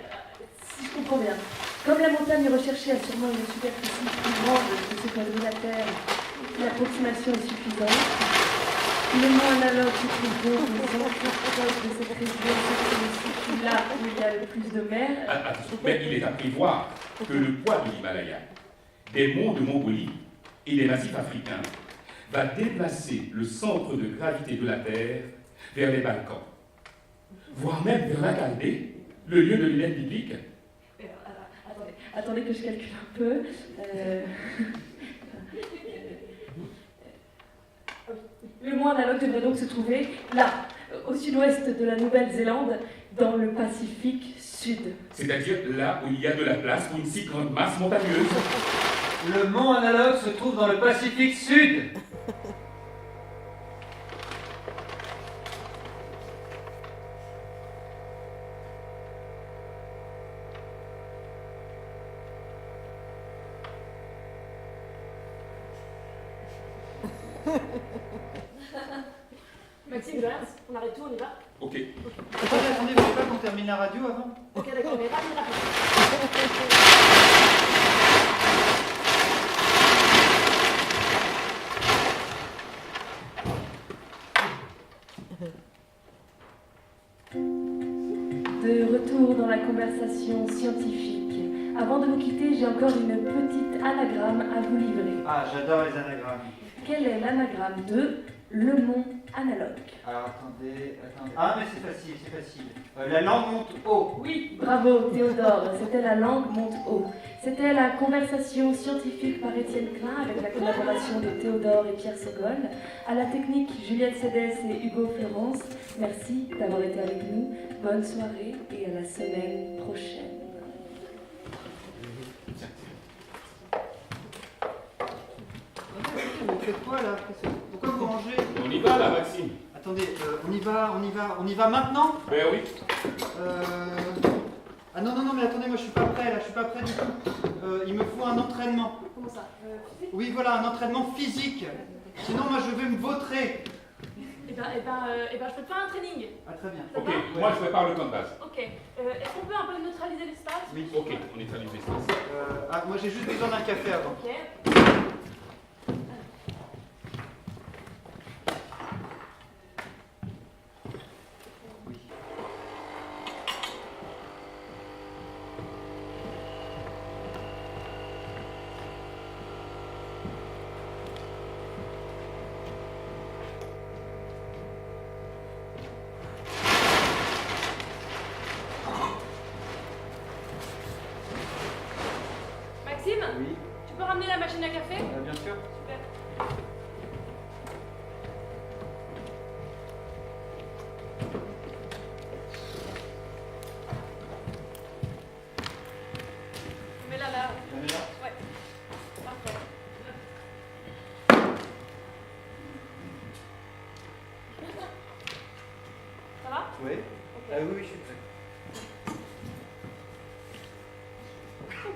Si je comprends bien, comme la montagne recherchée a sûrement une superficie plus grande que ce qu'a donné la Terre, l'approximation est suffisante. Le mont analogue se trouve donc au centre proche de cette région, c'est là où il y a le plus de mer. Attention, mais il est à prévoir que le poids de l'Himalaya, des monts de Mongolie et des massifs africains va déplacer le centre de gravité de la Terre vers les Balkans, voire même vers la Chaldée, le lieu de l'Hélène biblique. Attendez que je calcule un peu. Le mont analogue devrait donc se trouver là, au sud-ouest de la Nouvelle-Zélande, dans le Pacifique Sud. C'est-à-dire là où il y a de la place pour une si grande masse montagneuse. Le mont analogue se trouve dans le Pacifique Sud. Maxime, je reste, on arrête tout, on y va? Ok. Attendez, vous voulez pas qu'on termine la radio avant? Ok, d'accord, mais rapide. De retour dans la conversation scientifique. Avant de vous quitter, j'ai encore une petite anagramme à vous livrer. Ah, j'adore les anagrammes. Quel est l'anagramme de le mont analogue? Alors attendez. Ah mais c'est facile. La langue monte haut. Oui. Bravo Théodore, c'était la langue monte haut. C'était la conversation scientifique par Étienne Klein avec la collaboration de Théodore et Pierre Segol. À la technique, Juliette Cédès et Hugo Florence. Merci d'avoir été avec nous. Bonne soirée et à la semaine prochaine. Vous faites quoi là? Pourquoi vous mangez? On y va là, Maxime? Attendez, on y va maintenant? Ben oui. Ah non, mais attendez, moi je suis pas prêt du tout. Il me faut un entraînement. Comment ça? Oui, voilà, un entraînement physique. Sinon, moi je vais me vautrer. Eh ben, je peux te faire un training. Ah, très bien. Ok, moi je prépare le camp de base. Ok. Est-ce qu'on peut un peu neutraliser l'espace? Oui. Ok, on neutralise l'espace. Moi j'ai juste besoin d'un café avant. Ok. Oui. Maxime, Oui, tu peux ramener la machine à café? bien sûr. Super. Mets-la là. La meilleure. Ouais.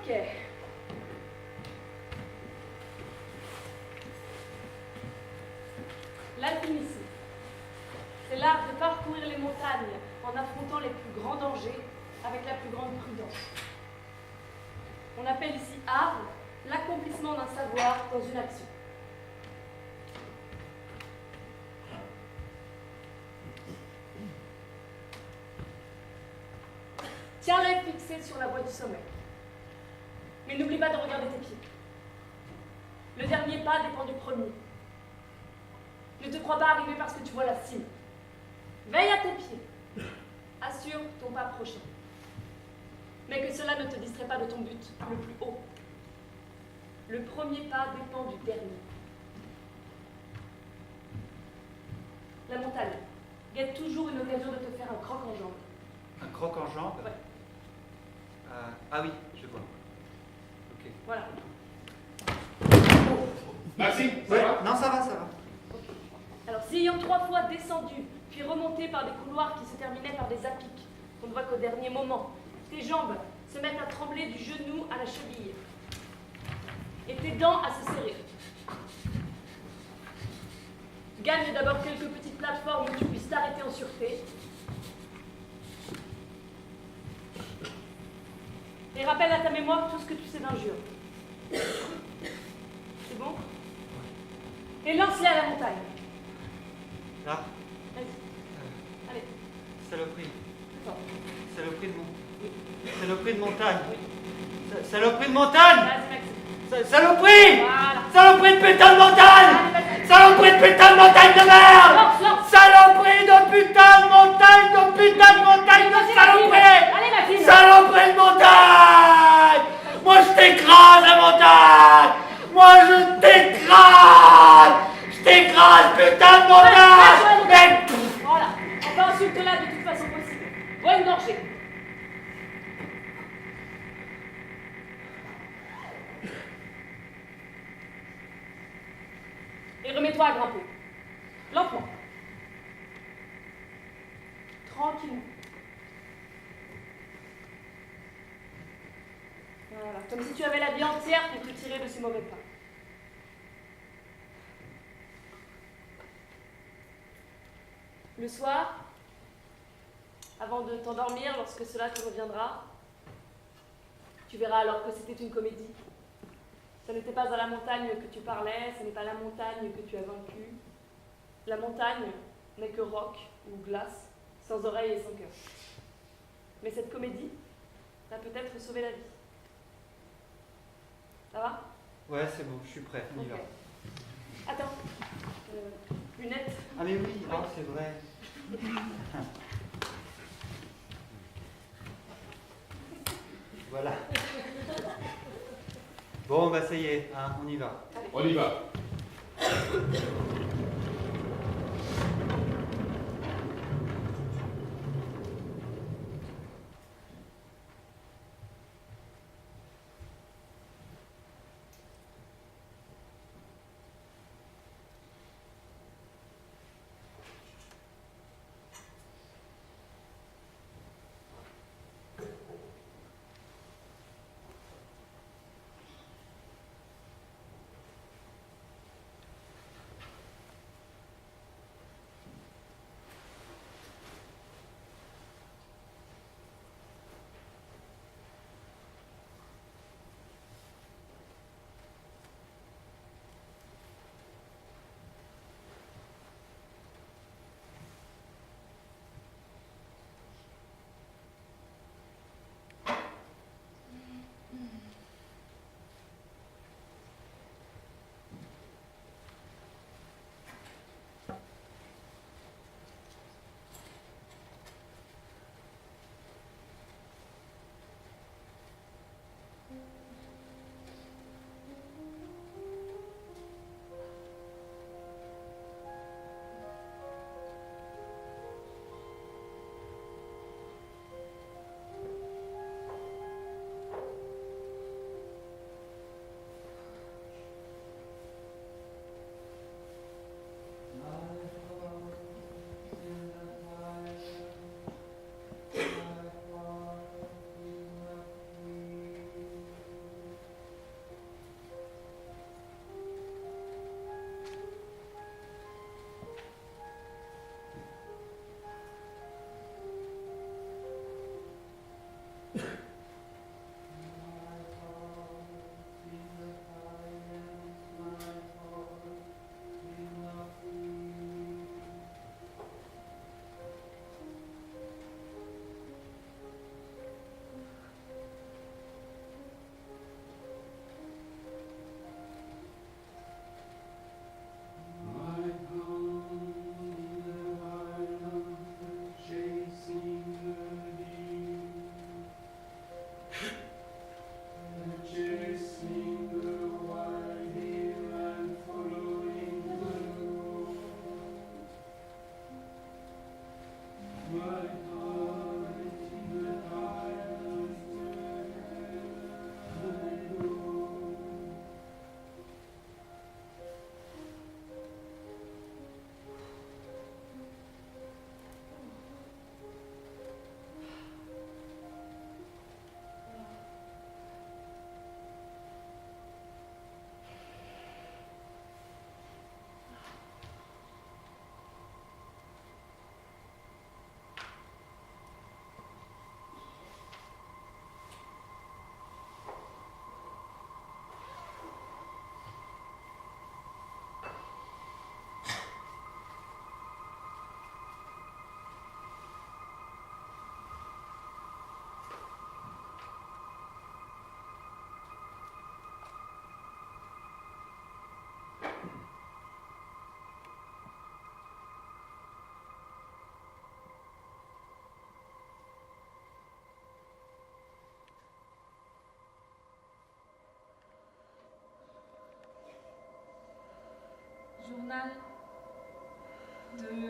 Ok. L'alpinisme, c'est l'art de parcourir les montagnes en affrontant les plus grands dangers avec la plus grande prudence. On appelle ici art l'accomplissement d'un savoir dans une action. Tiens l'œil fixé sur la voie du sommet. Mais n'oublie pas de regarder tes pieds. Le dernier pas dépend du premier. Ne te crois pas arriver parce que tu vois la cime. Veille à tes pieds. Assure ton pas prochain. Mais que cela ne te distrait pas de ton but le plus haut. Le premier pas dépend du dernier. La montagne guette toujours une occasion de te faire un croc en jambe. Un croc en jambe? Ouais. Ah oui, je vois. Ok. Voilà. Merci, ça Ouais, va? non, ça va, ça va. Alors, si ayant 3 fois descendu, puis remonté par des couloirs qui se terminaient par des apics, on ne voit qu'au dernier moment, tes jambes se mettent à trembler du genou à la cheville, et tes dents à se serrer. Gagne d'abord quelques petites plateformes où tu puisses t'arrêter en sûreté. Et rappelle à ta mémoire tout ce que tu sais d'injure. C'est bon? Et lance-les à la montagne. Là, Vas-y. Allez, saloperie. plus fort. Saloperie de montagne. Saloperie de montagne. Vas-y, Maxime. Saloperie. Voilà. Saloperie de putain de montagne. Allez, vas-y. Saloperie de putain de montagne de merde. Lance, lance. Saloperie de putain de montagne de saloperie. Allez, Maxime. Saloperie de montagne. Moi je t'écrase la montagne. Moi je t'écrase. Je t'écrase putain de montagne. Mais... Voilà. Enfin, insulte-la de toute façon possible. Bois une gorgée. Et remets-toi à grimper. Lentement. Tranquillement. Voilà. Comme si tu avais la vie entière pour te tirer de ce mauvais pas. Le soir, avant de t'endormir, lorsque cela te reviendra, tu verras alors que c'était une comédie. Ce n'était pas à la montagne que tu parlais, ce n'est pas la montagne que tu as vaincue. La montagne n'est que roc ou glace, sans oreilles et sans cœur. Mais cette comédie t'a peut-être sauvé la vie. Ça va? Ouais, c'est bon, je suis prêt, on y va. Ok. Attends. Lunettes. Ah mais oui, oh, c'est vrai. Voilà. Bon, bah ça y est, hein, on y va. On y va.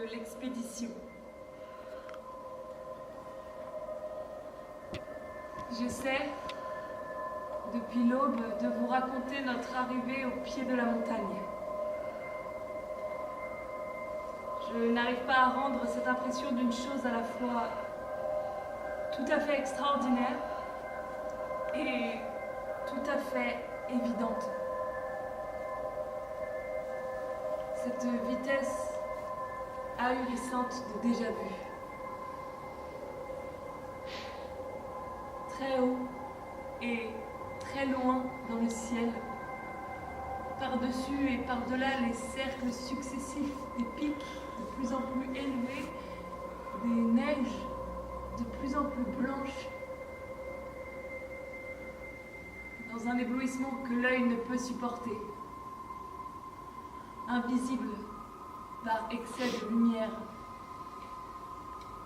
de l'expédition. J'essaie, depuis l'aube, de vous raconter notre arrivée au pied de la montagne. Je n'arrive pas à rendre cette impression d'une chose à la fois tout à fait extraordinaire et tout à fait évidente. Cette vitesse ahurissante de déjà-vu. Très haut et très loin dans le ciel, par-dessus et par-delà les cercles successifs des pics de plus en plus élevés, des neiges de plus en plus blanches, dans un éblouissement que l'œil ne peut supporter, invisible par excès de lumière,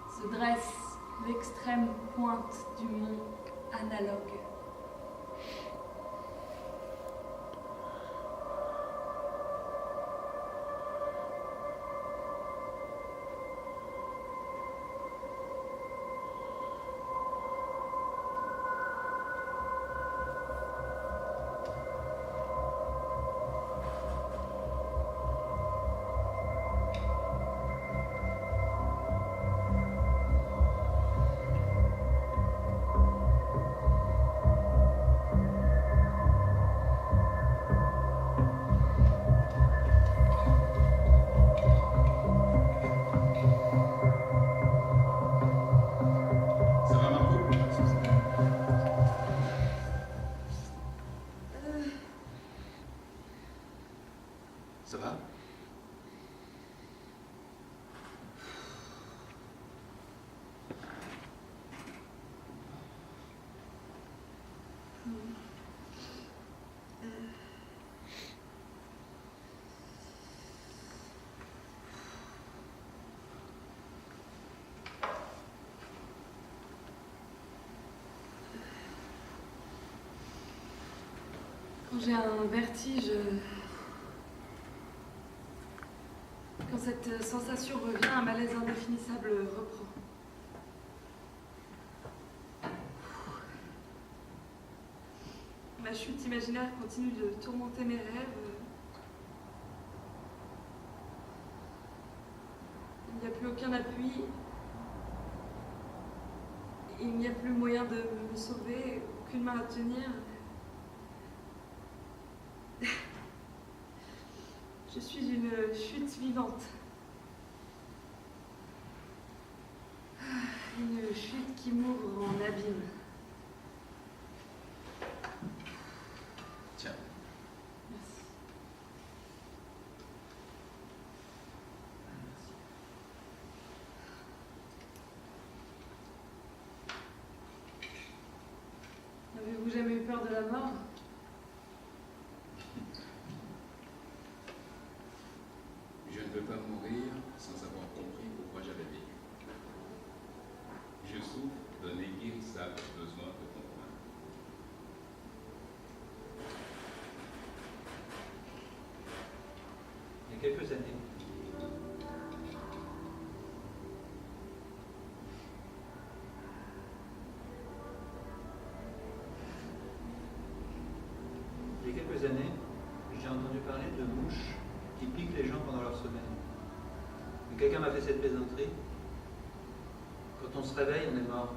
se dresse l'extrême pointe du mont Analogue. Ça va, Marco? Ça va? Quand j'ai un vertige, quand cette sensation revient, un malaise indéfinissable reprend. Ma chute imaginaire continue de tourmenter mes rêves. Il n'y a plus aucun appui. Il n'y a plus moyen de me sauver, aucune main à tenir. Je suis une chute vivante. Une chute qui m'ouvre en abîme. Tiens. Merci. Avez-vous jamais eu peur de la mort? Je ne veux pas mourir sans avoir compris pourquoi j'avais vécu. Je souffre d'un inguérissable besoin de comprendre. Il y a quelques années, j'ai entendu parler de mouches qui piquent les gens pendant leur sommeil. Et quelqu'un m'a fait cette plaisanterie. Quand on se réveille, on est mort.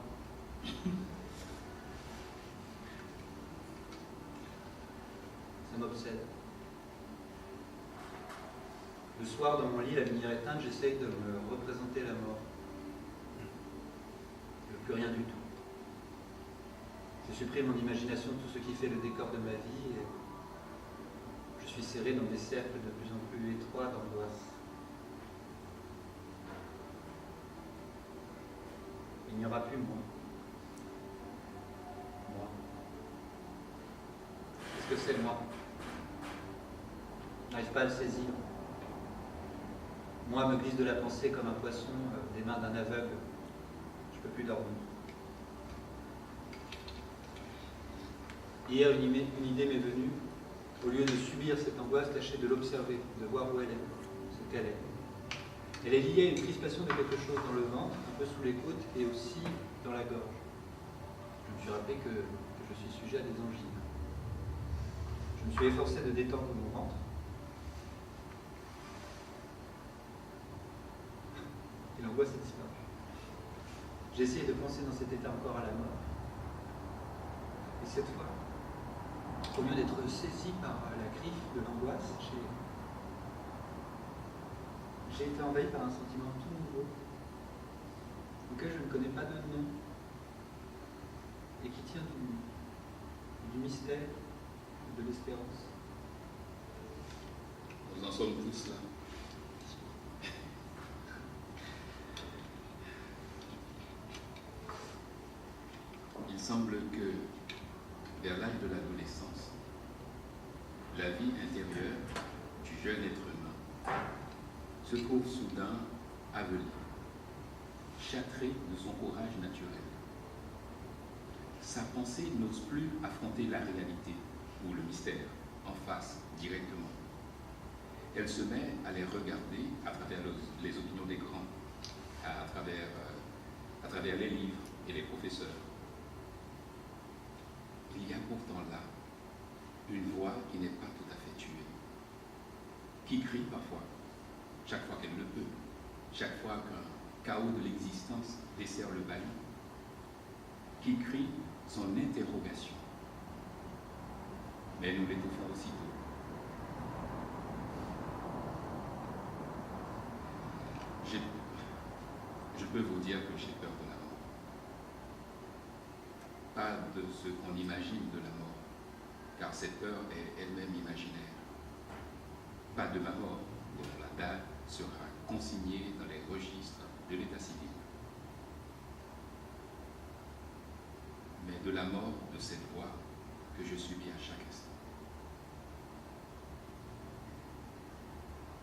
Ça m'obsède. Le soir, dans mon lit, la lumière éteinte, j'essaye de me représenter la mort. Je ne veux plus rien du tout. Je supprime en imagination tout ce qui fait le décor de ma vie et je suis serré dans des cercles de plus en plus étroits d'angoisse. Il n'y aura plus moi. Moi. Qu'est-ce que c'est moi? Je n'arrive pas à le saisir. Moi me glisse de la pensée comme un poisson des mains d'un aveugle. Je ne peux plus dormir. Hier, une idée m'est venue. Au lieu de subir cette angoisse, tâcher de l'observer, de voir où elle est, ce qu'elle est. Elle est liée à une crispation de quelque chose dans le ventre, un peu sous les côtes et aussi dans la gorge. Je me suis rappelé que je suis sujet à des angines. Je me suis efforcé de détendre mon ventre. Et l'angoisse a disparu. J'ai essayé de penser dans cet état encore à la mort. Et cette fois, au lieu d'être saisi par la griffe de l'angoisse, j'ai été envahi par un sentiment tout nouveau, auquel je ne connais pas de nom, et qui tient du mystère, de l'espérance. Nous en sommes tous là. Il semble que, vers l'âge de l'adolescence, la vie intérieure du jeune être humain se trouve soudain avelie, châtrée de son courage naturel. Sa pensée n'ose plus affronter la réalité ou le mystère en face directement. Elle se met à les regarder à travers les opinions des grands, à travers les livres et les professeurs. Il y a pourtant là une voix qui n'est pas tout à fait tuée, qui crie parfois, chaque fois qu'elle le peut, chaque fois qu'un chaos de l'existence dessert le bailli, qui crie son interrogation. Mais nous l'étouffons aussitôt. Je peux vous dire que j'ai peur de la mort. Pas de ce qu'on imagine de la mort, car cette peur est elle-même imaginaire. Pas de ma mort, dont la date sera consignée dans les registres de l'état civil. Mais de la mort de cette voix que je subis à chaque instant.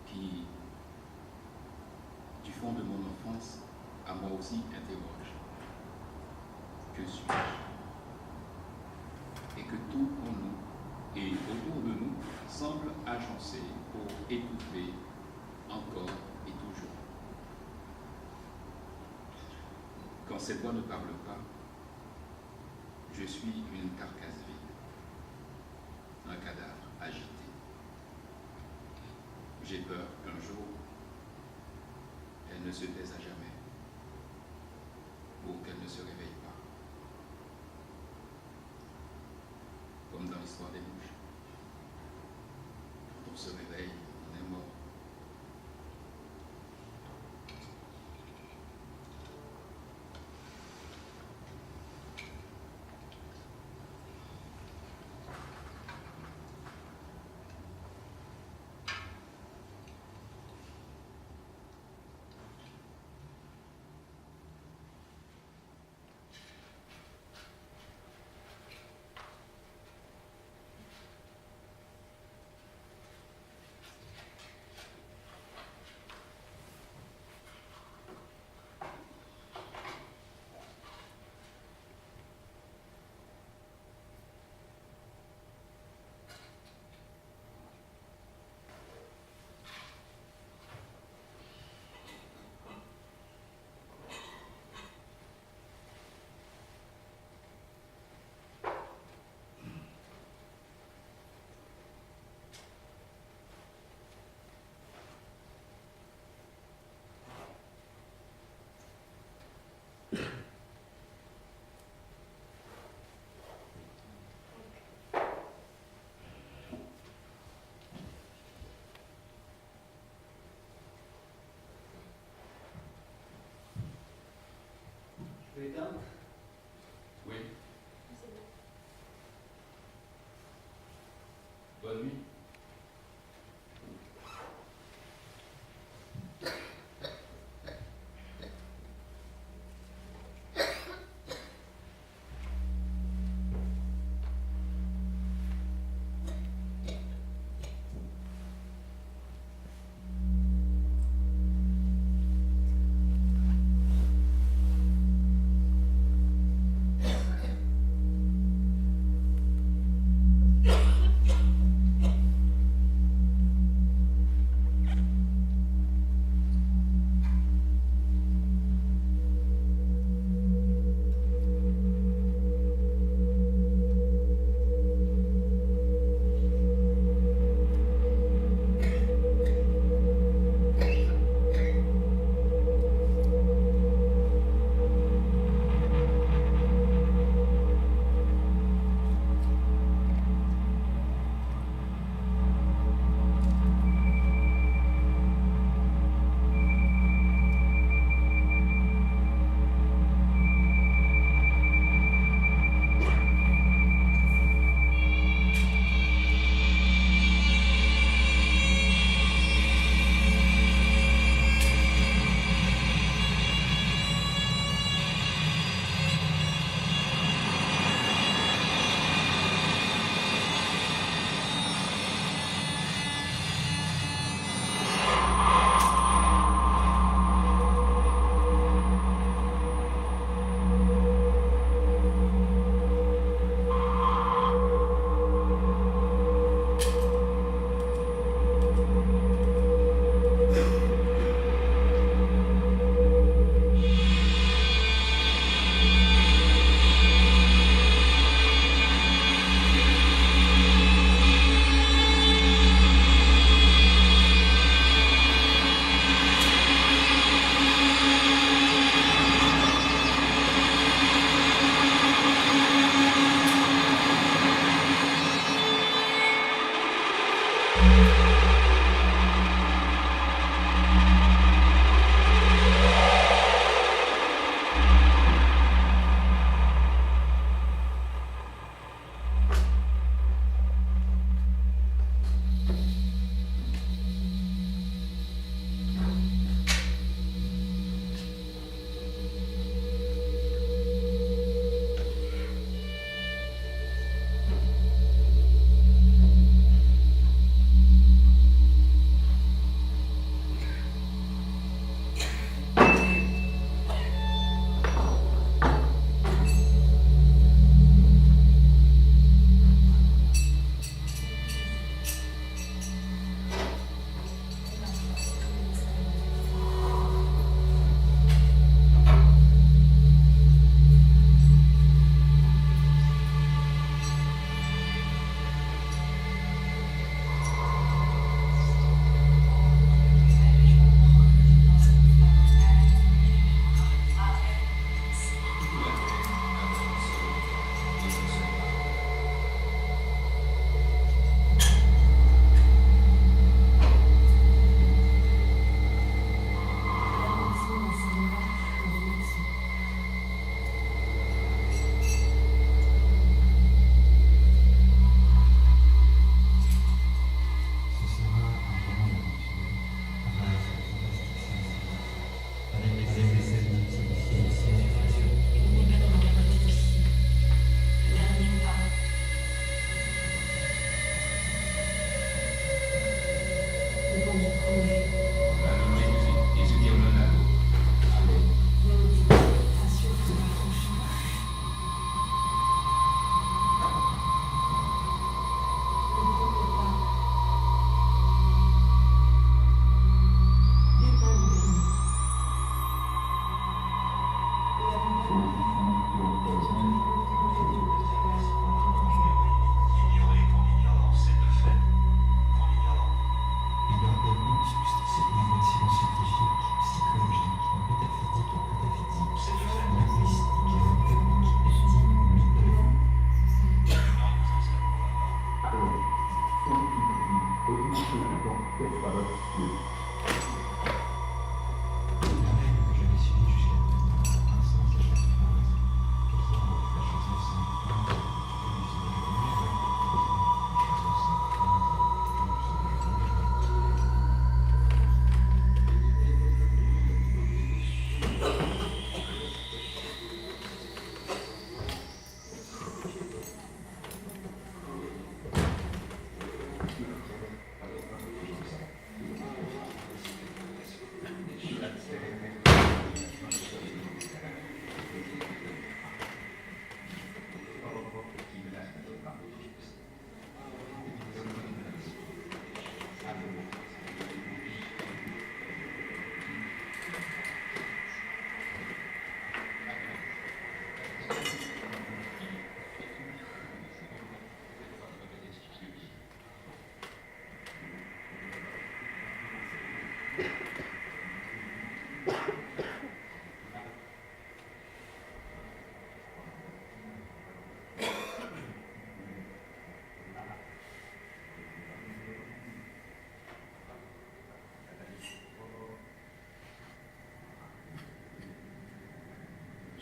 Qui, du fond de mon enfance, à moi aussi interroge. Que suis-je? Et que tout en nous et autour de nous semble agencé pour étouffer encore et toujours. Quand cette voix ne parle pas, je suis une carcasse vide, un cadavre agité. J'ai peur qu'un jour, elle ne se taise à jamais, ou qu'elle ne se réveille pas. Comme dans l'histoire des mouches. Quand on se réveille, on est mort.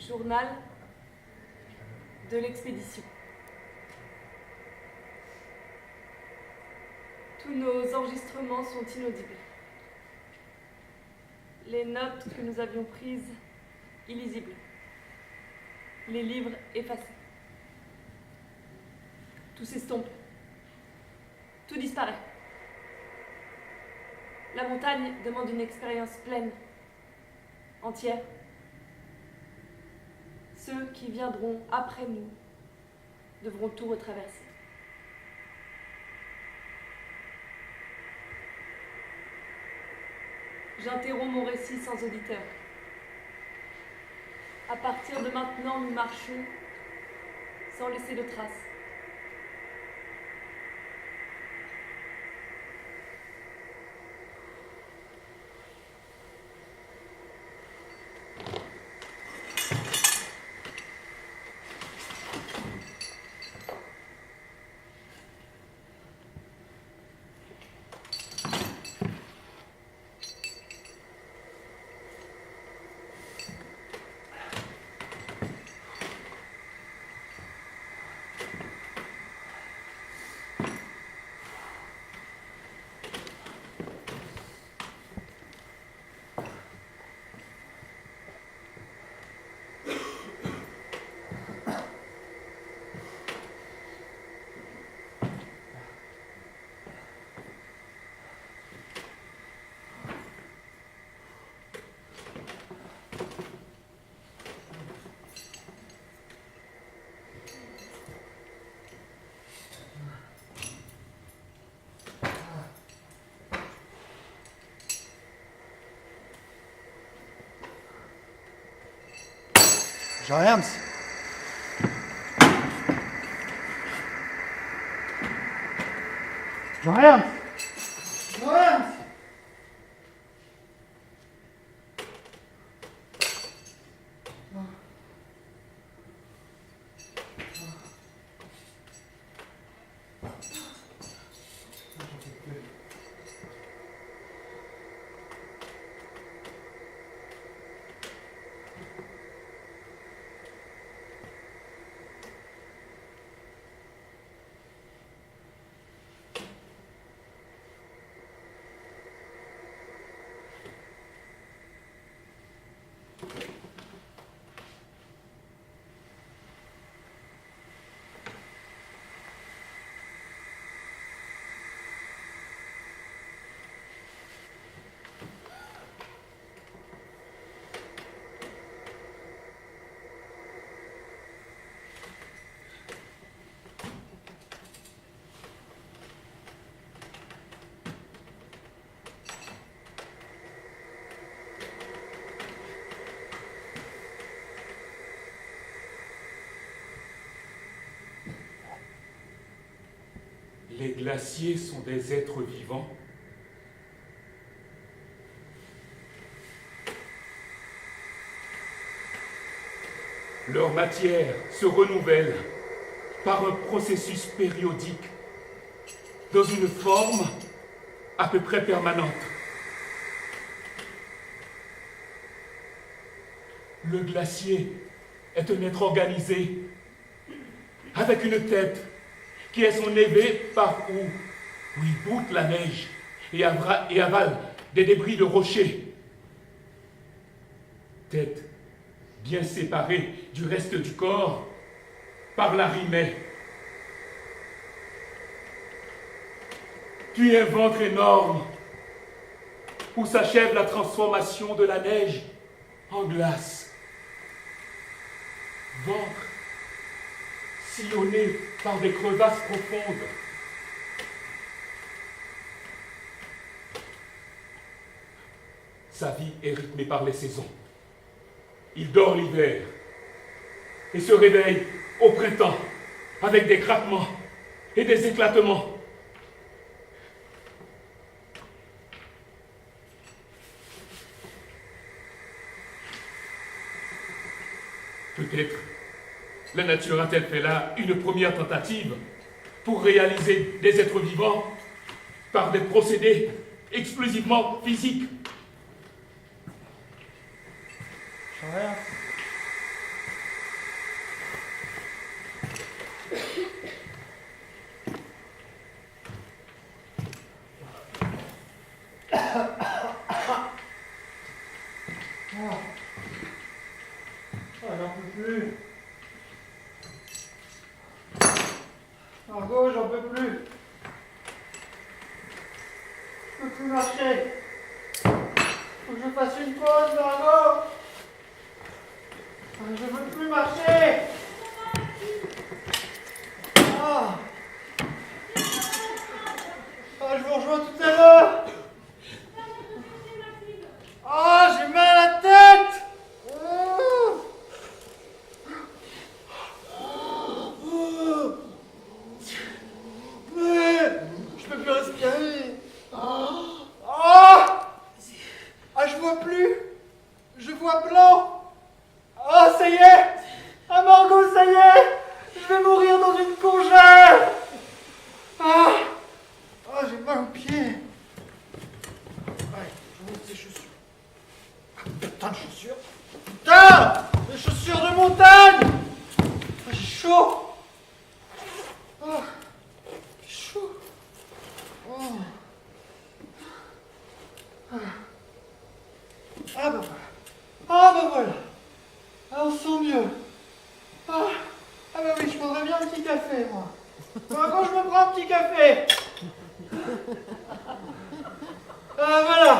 journal de l'expédition. Tous nos enregistrements sont inaudibles. Les notes que nous avions prises, illisibles. Les livres effacés. Tout s'estompe. Tout disparaît. La montagne demande une expérience pleine, entière. Ceux qui viendront après nous devront tout retraverser. J'interromps mon récit sans auditeur. À partir de maintenant, nous marchons sans laisser de traces. Jean Ernst. Jean Ernst. Jean Ernst. Les glaciers sont des êtres vivants. Leur matière se renouvelle par un processus périodique dans une forme à peu près permanente. Le glacier est un être organisé avec une tête qui est son élevé par où il boute la neige et avale des débris de rochers. Tête bien séparée du reste du corps par l'arrimée. Puis un ventre énorme où s'achève la transformation de la neige en glace. Ventre sillonné par des crevasses profondes. Sa vie est rythmée par les saisons. Il dort l'hiver et se réveille au printemps avec des craquements et des éclatements. Peut-être la nature a-t-elle fait là une première tentative pour réaliser des êtres vivants par des procédés exclusivement physiques. Jean Ernst. Margot, j'en peux plus. Je peux plus marcher. Faut que je fasse une pause, Margot. Je veux plus marcher. Ah. Ah, je vous rejoins tout à l'heure. Ah, j'ai mal à la tête. Mais je peux plus respirer. Ah, je vois plus. Je vois blanc. Ah, ça y est. Ah, Margot, ça y est. Je vais mourir dans une congèle. Ah, j'ai mal aux pieds. Ouais, je mets ces chaussures. Ah, putain de chaussures. Putain, les chaussures de montagne. Ah, j'ai chaud. Ah, j'ai chaud. Oh. Ah bah voilà. Ah bah voilà. Ah, on se sent mieux. Ah bah oui, je prendrais bien un petit café, moi. Quand je me prends un petit café. Ah voilà.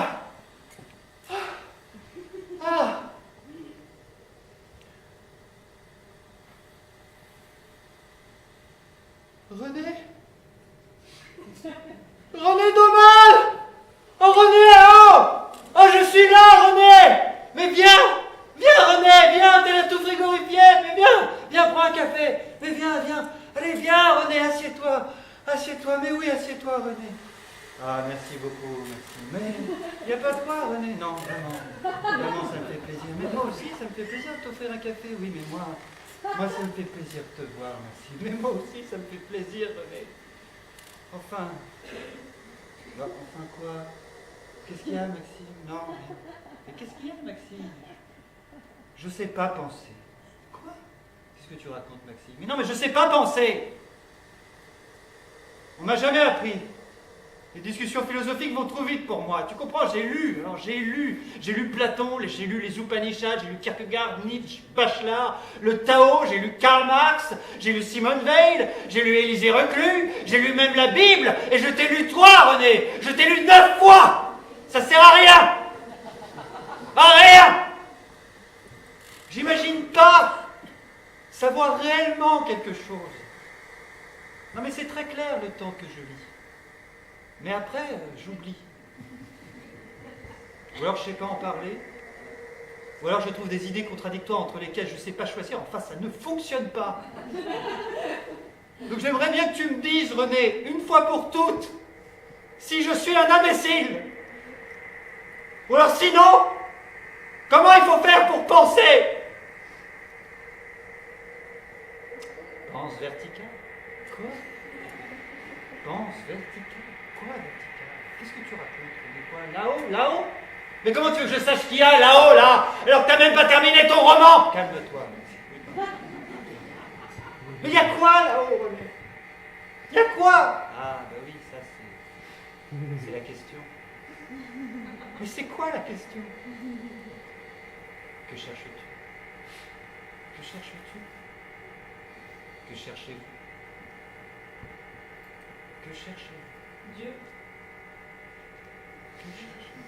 Ah. René? René Domal! Oh René, là-haut! Oh, je suis là, René! Mais viens! Viens, René, viens, t'es là tout frigorifié! Mais viens, prends un café! Mais viens! Allez, viens, René, assieds-toi! Assieds-toi, mais oui, assieds-toi, René! Ah, merci beaucoup, merci. Mais il n'y a pas de quoi, René? Non, vraiment, ça me fait plaisir. Mais moi aussi, ça me fait plaisir de t'offrir un café. Oui, mais moi, ça me fait plaisir de te voir, merci. Mais moi aussi, ça me fait plaisir, René. Enfin quoi? Qu'est-ce qu'il y a, Maxime? Non, mais qu'est-ce qu'il y a, Maxime? Je sais pas penser. Quoi? Qu'est-ce que tu racontes, Maxime? Mais non, mais je sais pas penser! On m'a jamais appris. Les discussions philosophiques vont trop vite pour moi. Tu comprends? J'ai lu Platon, j'ai lu les Upanishads, j'ai lu Kierkegaard, Nietzsche, Bachelard, le Tao, j'ai lu Karl Marx, j'ai lu Simone Weil, j'ai lu Élisée Reclus, j'ai lu même la Bible, et je t'ai lu toi, René! Je t'ai lu 9 fois! Ça sert à rien! À rien! J'imagine pas savoir réellement quelque chose. Non mais c'est très clair le temps que je lis. Mais après, j'oublie. Ou alors je sais pas en parler. Ou alors je trouve des idées contradictoires entre lesquelles je ne sais pas choisir. Enfin, ça ne fonctionne pas. Donc j'aimerais bien que tu me dises, René, une fois pour toutes, si je suis un imbécile. Ou alors sinon, comment il faut faire pour penser? Pense vertical. Quoi? Pense vertical. Quoi vertical? Qu'est-ce que tu racontes? Quoi? Là-haut? Mais comment tu veux que je sache ce qu'il y a là-haut, là? Alors que t'as même pas terminé ton roman? Calme-toi. Mais il y a quoi là-haut, René? Il y a quoi? Ah, bah oui, ça c'est la question. Mais c'est quoi la question? Que cherches-tu? Que cherches-tu? Que cherchez-vous? Que cherchez-vous? Dieu. Que cherchez-vous?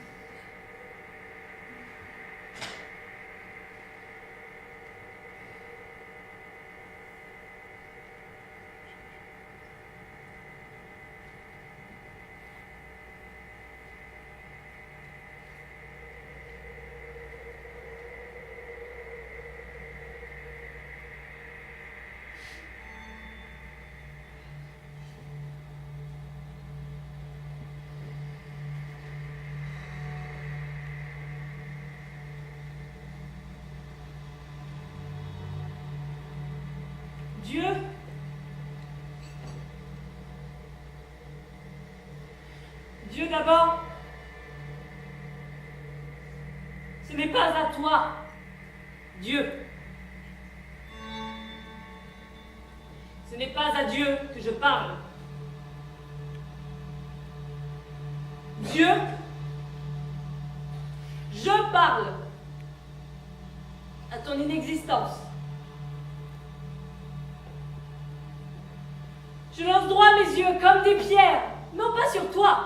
Dieu. Dieu d'abord. Ce n'est pas à toi, Dieu. Ce n'est pas à Dieu que je parle. Dieu, je parle à ton inexistence. Je lance droit mes yeux comme des pierres, non pas sur toi.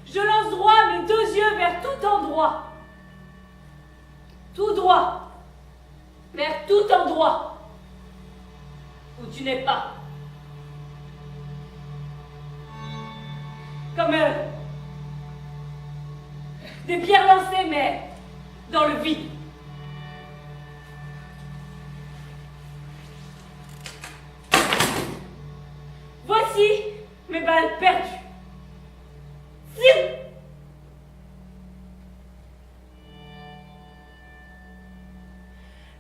Je lance droit mes deux yeux vers tout endroit. Tout droit. Vers tout endroit. Où tu n'es pas. Comme des pierres lancées, mais dans le vide. Voici mes balles perdues. Zim!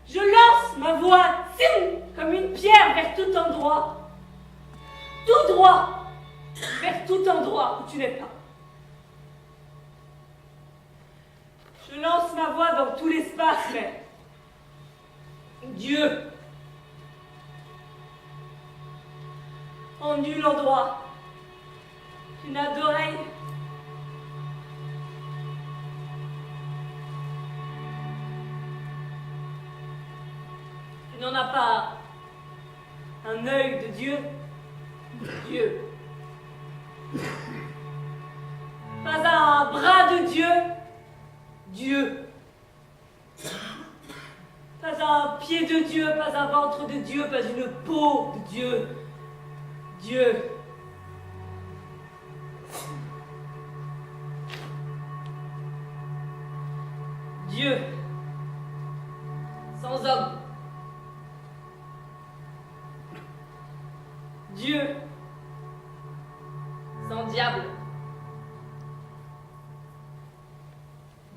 Je lance ma voix zim, comme une pierre vers tout endroit. Tout droit vers tout endroit où tu n'es pas. Je lance ma voix dans tout l'espace, mais Dieu, en nul endroit, tu n'as d'oreille. Tu n'en as pas un œil de Dieu. Dieu. Pas un bras de Dieu. Dieu. Pas un pied de Dieu, pas un ventre de Dieu, pas une peau de Dieu. Dieu. Dieu. Sans homme. Dieu. Sans diable.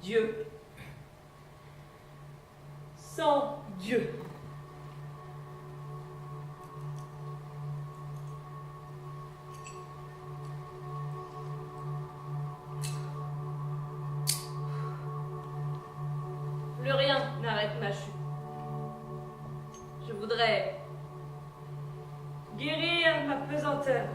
Dieu. Sans Dieu. Plus rien n'arrête ma chute. Je voudrais guérir ma pesanteur.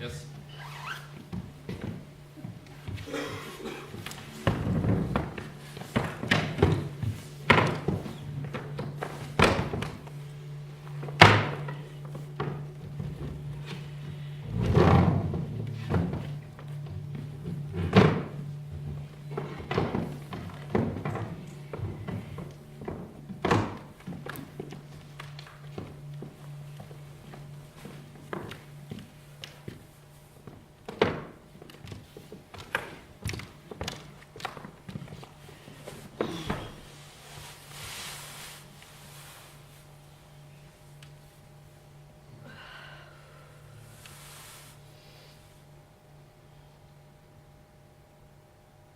Merci.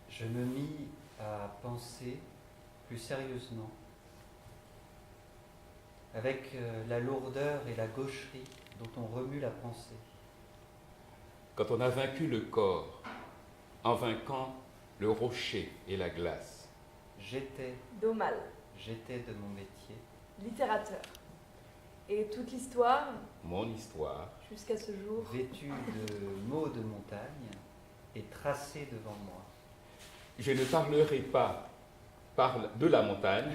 Je me mis à penser plus sérieusement, avec la lourdeur et la gaucherie dont on remue la pensée. Quand on a vaincu le corps, en vainquant le rocher et la glace, J'étais Domal, de mon métier, littérateur. Et toute l'histoire, mon histoire, jusqu'à ce jour, vêtu de mots de montagne et tracé devant moi. je ne parlerai pas de la montagne,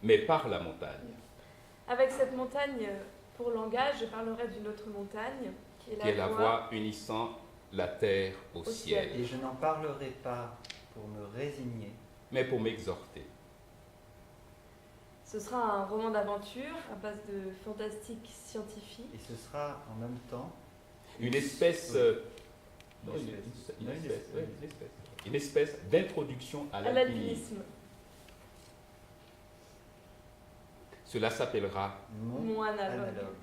mais par la montagne, avec cette montagne pour langage, je parlerai d'une autre montagne, qui qui est la voie unissant la terre au ciel, Et je n'en parlerai pas pour me résigner, mais pour m'exhorter. Ce sera un roman d'aventure à base de fantastique scientifique. et ce sera en même temps Une espèce Non, une espèce d'introduction à À l'alpinisme. l'alpinisme. Cela s'appellera Mon analogue. analogue.